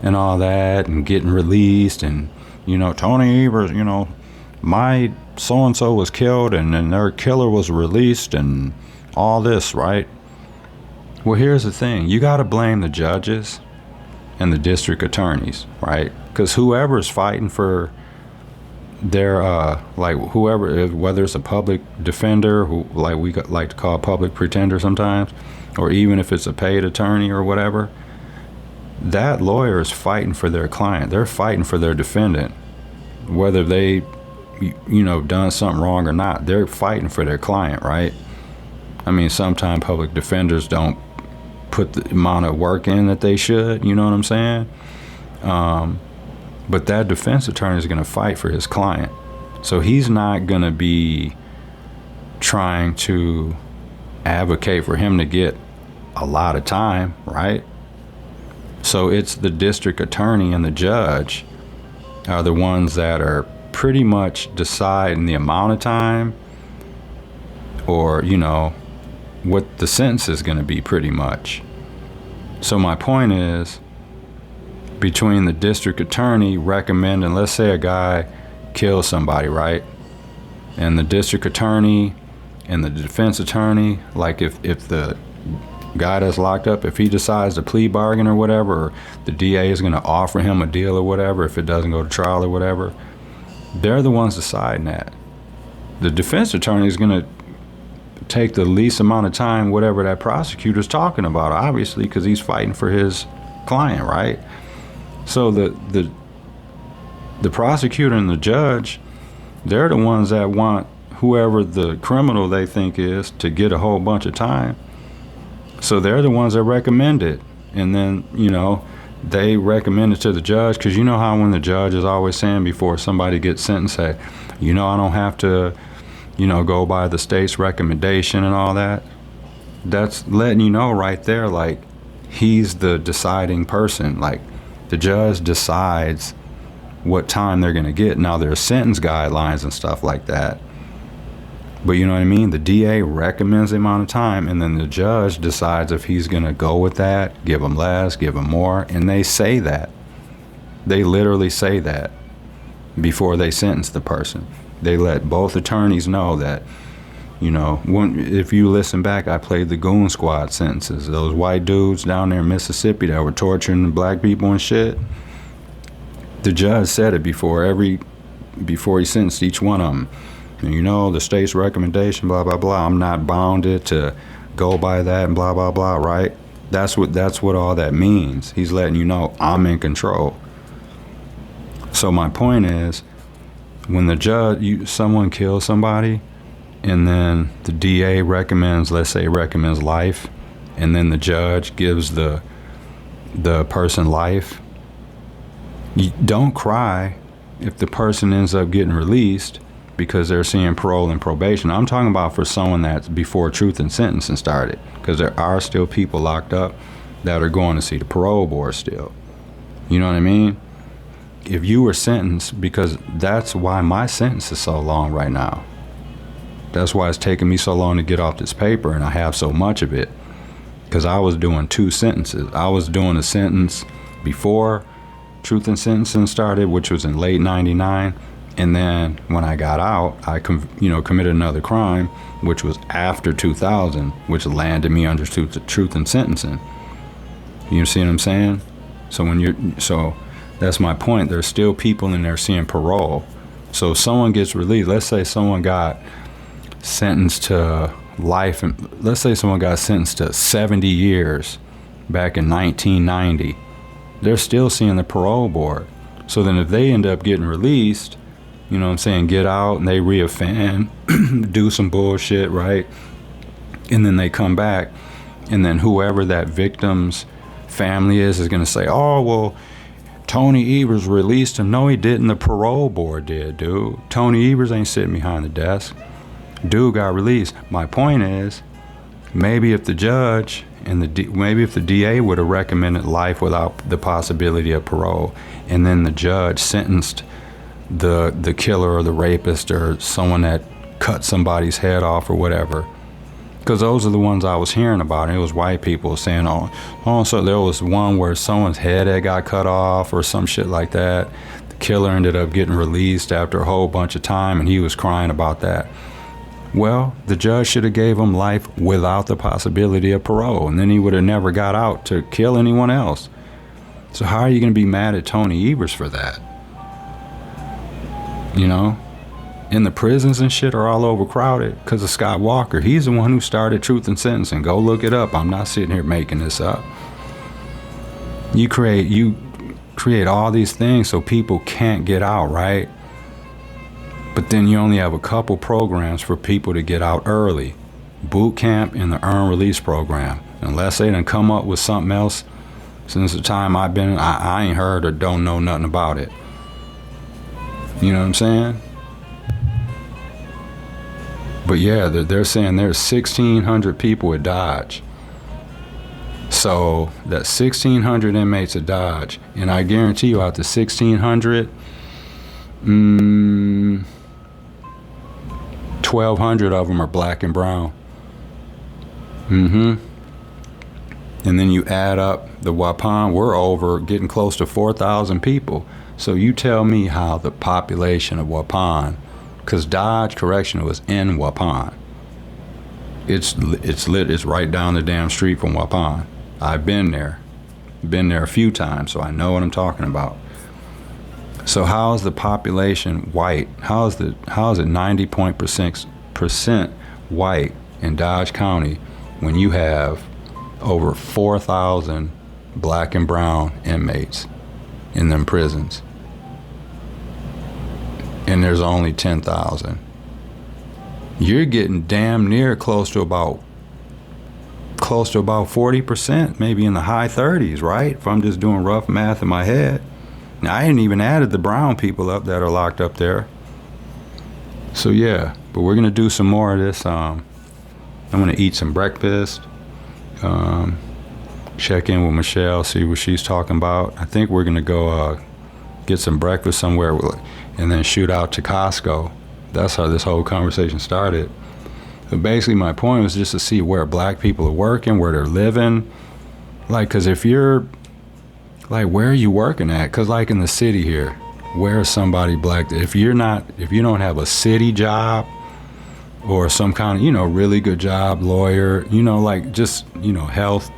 and all that and getting released. And, you know, Tony Evers, you know, my so-and-so was killed and then their killer was released and all this, right? Well, here's the thing. You got to blame the judges and the district attorneys, right? Because whoever's fighting for their, like, whoever, whether it's a public defender, who, like, we like to call public pretender sometimes, or even if it's a paid attorney or whatever, that lawyer is fighting for their client. They're fighting for their defendant, whether they, you know, done something wrong or not. They're fighting for their client, right? I mean, sometimes public defenders don't put the amount of work in that they should, you know what I'm saying? But that defense attorney is going to fight for his client. So he's not going to be trying to advocate for him to get a lot of time, right? So it's the district attorney and the judge are the ones that are pretty much deciding the amount of time, or, you know, what the sentence is going to be, pretty much. So my point is, between the district attorney recommending, let's say a guy kills somebody, right? And the district attorney and the defense attorney, like if the guy that's locked up, if he decides to plea bargain or whatever, or the DA is going to offer him a deal or whatever, if it doesn't go to trial or whatever, they're the ones deciding that. The defense attorney is going to take the least amount of time, whatever that prosecutor's talking about, obviously, because he's fighting for his client, right? So the prosecutor and the judge, they're the ones that want whoever the criminal they think is to get a whole bunch of time. So they're the ones that recommend it. And then, you know, they recommend it to the judge, because you know how when the judge is always saying before somebody gets sentenced, say, you know, I don't have to, you know, go by the state's recommendation and all that. That's letting you know right there, like, he's the deciding person. Like, the judge decides what time they're going to get. Now, there's sentence guidelines and stuff like that. But you know what I mean? The DA recommends the amount of time, and then the judge decides if he's going to go with that, give him less, give him more. And they say that. They literally say that before they sentence the person. They let both attorneys know that, you know, if you listen back, I played the Goon Squad sentences. Those white dudes down there in Mississippi that were torturing black people and shit. The judge said it before he sentenced each one of them. And, you know, the state's recommendation, blah, blah, blah. I'm not bounded to go by that and blah, blah, blah, right? That's what all that means. He's letting you know I'm in control. So my point is, when the judge, someone kills somebody, and then the DA recommends, let's say recommends life, and then the judge gives the person life, you don't cry if the person ends up getting released because they're seeing parole and probation. I'm talking about for someone that's before truth and sentencing started, because there are still people locked up that are going to see the parole board still. You know what I mean? If you were sentenced, because that's why my sentence is so long right now. That's why it's taking me so long to get off this paper, and I have so much of it. Because I was doing 2 sentences. I was doing a sentence before Truth in Sentencing started, which was in late 99. And then when I got out, I committed another crime, which was after 2000, which landed me under Truth in Sentencing. You see what I'm saying? So that's my point. There's still people in there seeing parole. So if someone gets released, let's say someone got sentenced to life, and let's say someone got sentenced to 70 years back in 1990, they're still seeing the parole board. So then if they end up getting released, you know what I'm saying, get out and they reoffend, do some bullshit, right? And then they come back, and then whoever that victim's family is going to say, oh, well, Tony Evers released him. No, he didn't. The parole board did, dude. Tony Evers ain't sitting behind the desk. Dude got released. My point is, maybe if the judge and maybe if the DA would have recommended life without the possibility of parole, and then the judge sentenced the killer or the rapist or someone that cut somebody's head off or whatever, because those are the ones I was hearing about. And it was white people saying, oh, so there was one where someone's head had got cut off or some shit like that. The killer ended up getting released after a whole bunch of time, and he was crying about that. Well, the judge should have gave him life without the possibility of parole, and then he would have never got out to kill anyone else. So how are you going to be mad at Tony Evers for that? You know? And the prisons and shit are all overcrowded because of Scott Walker. He's the one who started Truth in Sentencing. Go look it up. I'm not sitting here making this up. You create all these things so people can't get out, right? But then you only have a couple programs for people to get out early. Boot camp and the earn release program. Unless they done come up with something else since the time I've been, I ain't heard or don't know nothing about it. You know what I'm saying? But yeah, they're saying there's 1,600 people at Dodge. So that's 1,600 inmates at Dodge. And I guarantee you out the 1,600, 1,200 of them are black and brown. And then you add up the Waupun, we're over getting close to 4,000 people. So you tell me how the population of Waupun, because Dodge Correctional was in Waupun. It's right down the damn street from Waupun. I've been there a few times, so I know what I'm talking about. So how is the population white? How is it 90% white in Dodge County when you have over 4,000 black and brown inmates in them prisons? And there's only 10,000. You're getting damn near close to about 40%, maybe in the high 30s, right? If I'm just doing rough math in my head. Now, I hadn't even added the brown people up that are locked up there. So yeah, but we're gonna do some more of this. I'm gonna eat some breakfast, check in with Michelle, see what she's talking about. I think we're gonna go get some breakfast somewhere and then shoot out to Costco. That's how this whole conversation started. But basically my point was just to see where black people are working, where they're living. Like, cause if you're, like, where are you working at? Cause like in the city here, where is somebody black? If you don't have a city job or some kind of, really good job, lawyer, like just, health,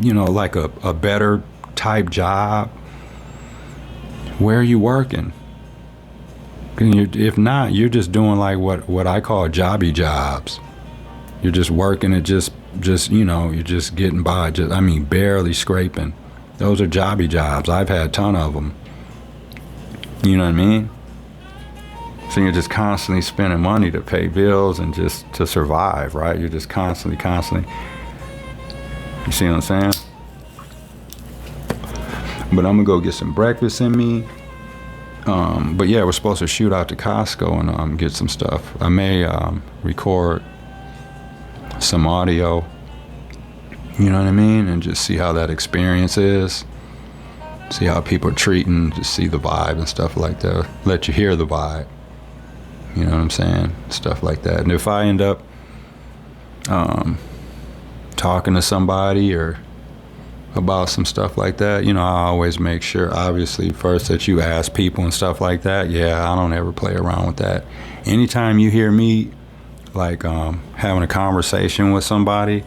like a better type job, where are you working? If not, you're just doing like what I call jobby jobs. You're just working at just you're just getting by, barely scraping. Those are jobby jobs. I've had a ton of them. You know what I mean? So you're just constantly spending money to pay bills and just to survive, right? You're just constantly. You see what I'm saying? But I'm gonna go get some breakfast in me. But yeah, we're supposed to shoot out to Costco and get some stuff. I may record some audio, you know what I mean? And just see how that experience is. See how people are treating, just see the vibe and stuff like that. Let you hear the vibe. You know what I'm saying? Stuff like that. And if I end up talking to somebody or about some stuff like that, you know, I always make sure, obviously, first that you ask people and stuff like that. Yeah, I don't ever play around with that. Anytime you hear me, like, having a conversation with somebody,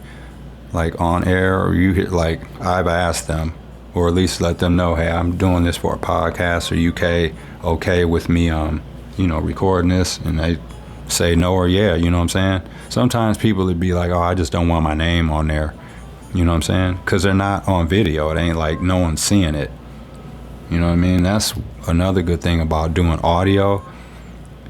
like, on air, or you hear, like, I've asked them, or at least let them know, hey, I'm doing this for a podcast, or okay with me, you know, recording this, and they say no or yeah, you know what I'm saying? Sometimes people would be like, oh, I just don't want my name on there. You know what I'm saying? Because they're not on video. It ain't like no one's seeing it. You know what I mean? That's another good thing about doing audio.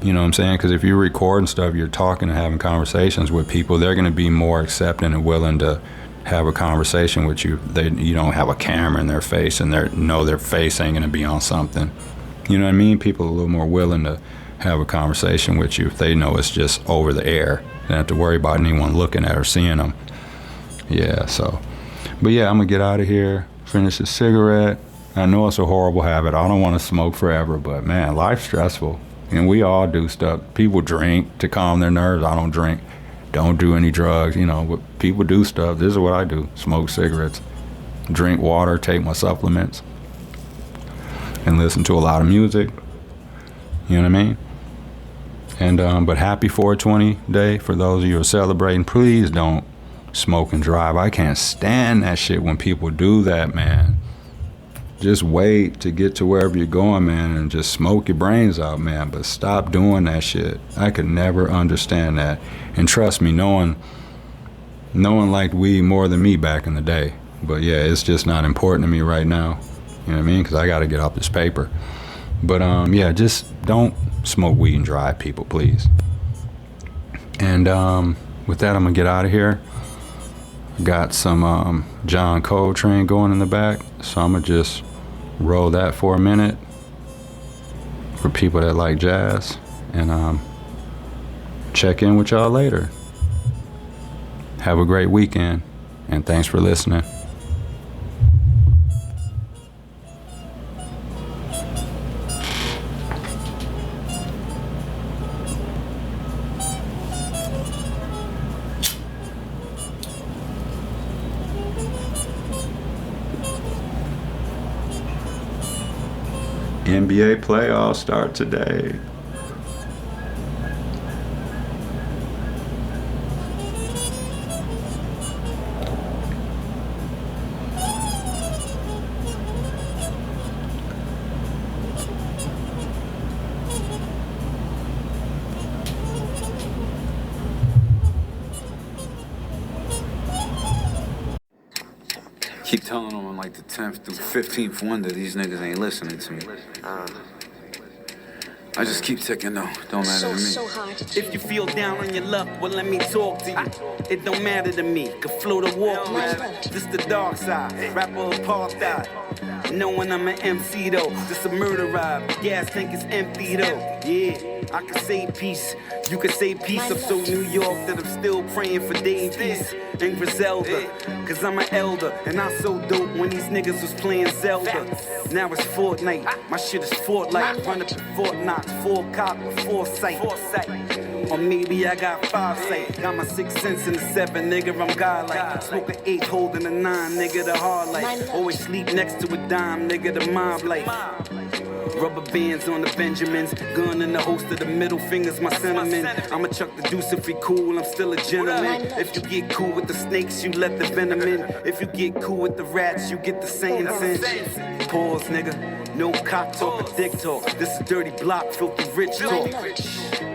You know what I'm saying? Because if you're recording stuff, you're talking and having conversations with people, they're going to be more accepting and willing to have a conversation with you. You don't have a camera in their face, and their face ain't going to be on something. You know what I mean? People are a little more willing to have a conversation with you if they know it's just over the air. They don't have to worry about anyone looking at or seeing them. Yeah, so. But yeah, I'm going to get out of here, finish the cigarette. I know it's a horrible habit. I don't want to smoke forever, but man, life's stressful. And we all do stuff. People drink to calm their nerves. I don't drink. Don't do any drugs, you know. But people do stuff. This is what I do. Smoke cigarettes, drink water, take my supplements, and listen to a lot of music. You know what I mean? And but happy 420 day for those of you who are celebrating. Please don't smoke and drive. I can't stand that shit when people do that, man. Just wait to get to wherever you're going, man, and just smoke your brains out, man. But stop doing that shit. I could never understand that. And trust me, no one liked weed more than me back in the day. But yeah, it's just not important to me right now. You know what I mean? Because I got to get off this paper. But yeah, just don't smoke weed and drive, people, please. And with that, I'm going to get out of here. Got some John Coltrane going in the back, so I'm going to just roll that for a minute for people that like jazz, and check in with y'all later. Have a great weekend, and thanks for listening. NBA playoffs start today. Keep telling them I'm like the 10th through 15th wonder. These niggas ain't listening to me. I just keep ticking though. Don't matter to me. So hard to If you feel down on your luck, well, let me talk to you. It don't matter to me. Could float or walk with. This the dark side. Rapper apartheid. Knowing I'm an MC though. This a murder ride. The gas tank is empty though. Yeah, I can say peace. You can say peace. I'm so New York that I'm still praying for Dave Peace and Griselda. Cause I'm an elder. And I so dope when these niggas was playing Zelda. Now it's Fortnite. My shit is Fortnite. Run up in Fort Knox. 4 cop with foresight. Or maybe I got 5 sight. Got my 6 cents in the 7, nigga, I'm godlike. Smoke an 8, holding a 9, nigga, the hard life. Always sleep next to a dime, nigga, the mob life. Rubber bands on the Benjamins. Gun in the holster, the middle finger's my sentiment. I'ma chuck the deuce if we cool, I'm still a gentleman. If you get cool with the snakes, you let the venom in. If you get cool with the rats, you get the same sense. Pause, nigga. No cock talk or dick talk. This is dirty block, filthy rich talk.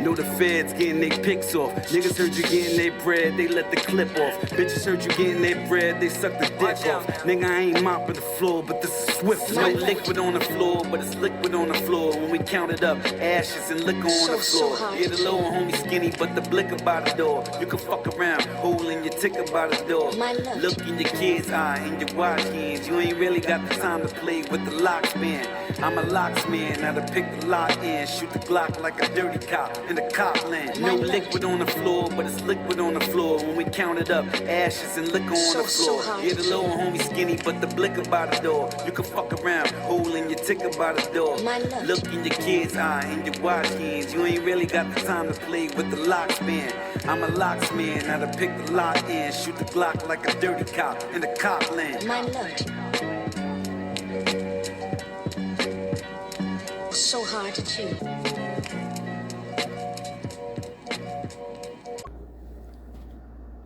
Know the feds getting they picks off. Niggas heard you getting their bread, they let the clip off. Bitches heard you getting their bread, they suck the dick off. Nigga, I ain't mopping the floor, but this is swift. No liquid on the floor, but it's liquid on the floor. When we count it up, ashes and liquor on the floor. Yeah, the little homie skinny, but the blicker by the door. You can fuck around, holding your ticker by the door. Look in your kid's eye and your watch hands. You ain't really got the time to play with the lock span. I'm a locksman, now to pick the lock in. Shoot the Glock like a dirty cop in the cop land. No liquid on the floor, but it's liquid on the floor. When we count it up, ashes and liquor on the floor. Yeah, the little homie skinny, but the blicker by the door. You can fuck around, holding your ticker by the door. Look in your kid's eye and your watch hands. You ain't really got the time to play with the locksman. I'm a locksman, now to pick the lock in. Shoot the Glock like a dirty cop in the cop land. My love. So hard to chew.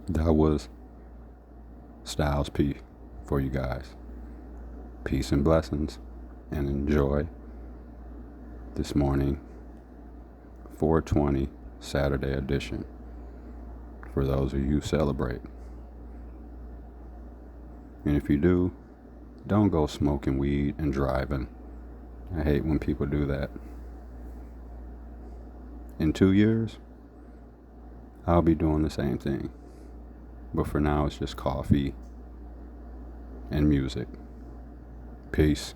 That was Styles P for you guys. Peace and blessings, and enjoy this morning 420 Saturday edition for those of you who celebrate. And if you do, don't go smoking weed and driving. I hate when people do that. In 2 years, I'll be doing the same thing. But for now, it's just coffee and music. Peace.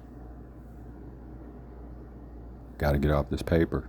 Gotta get off this paper.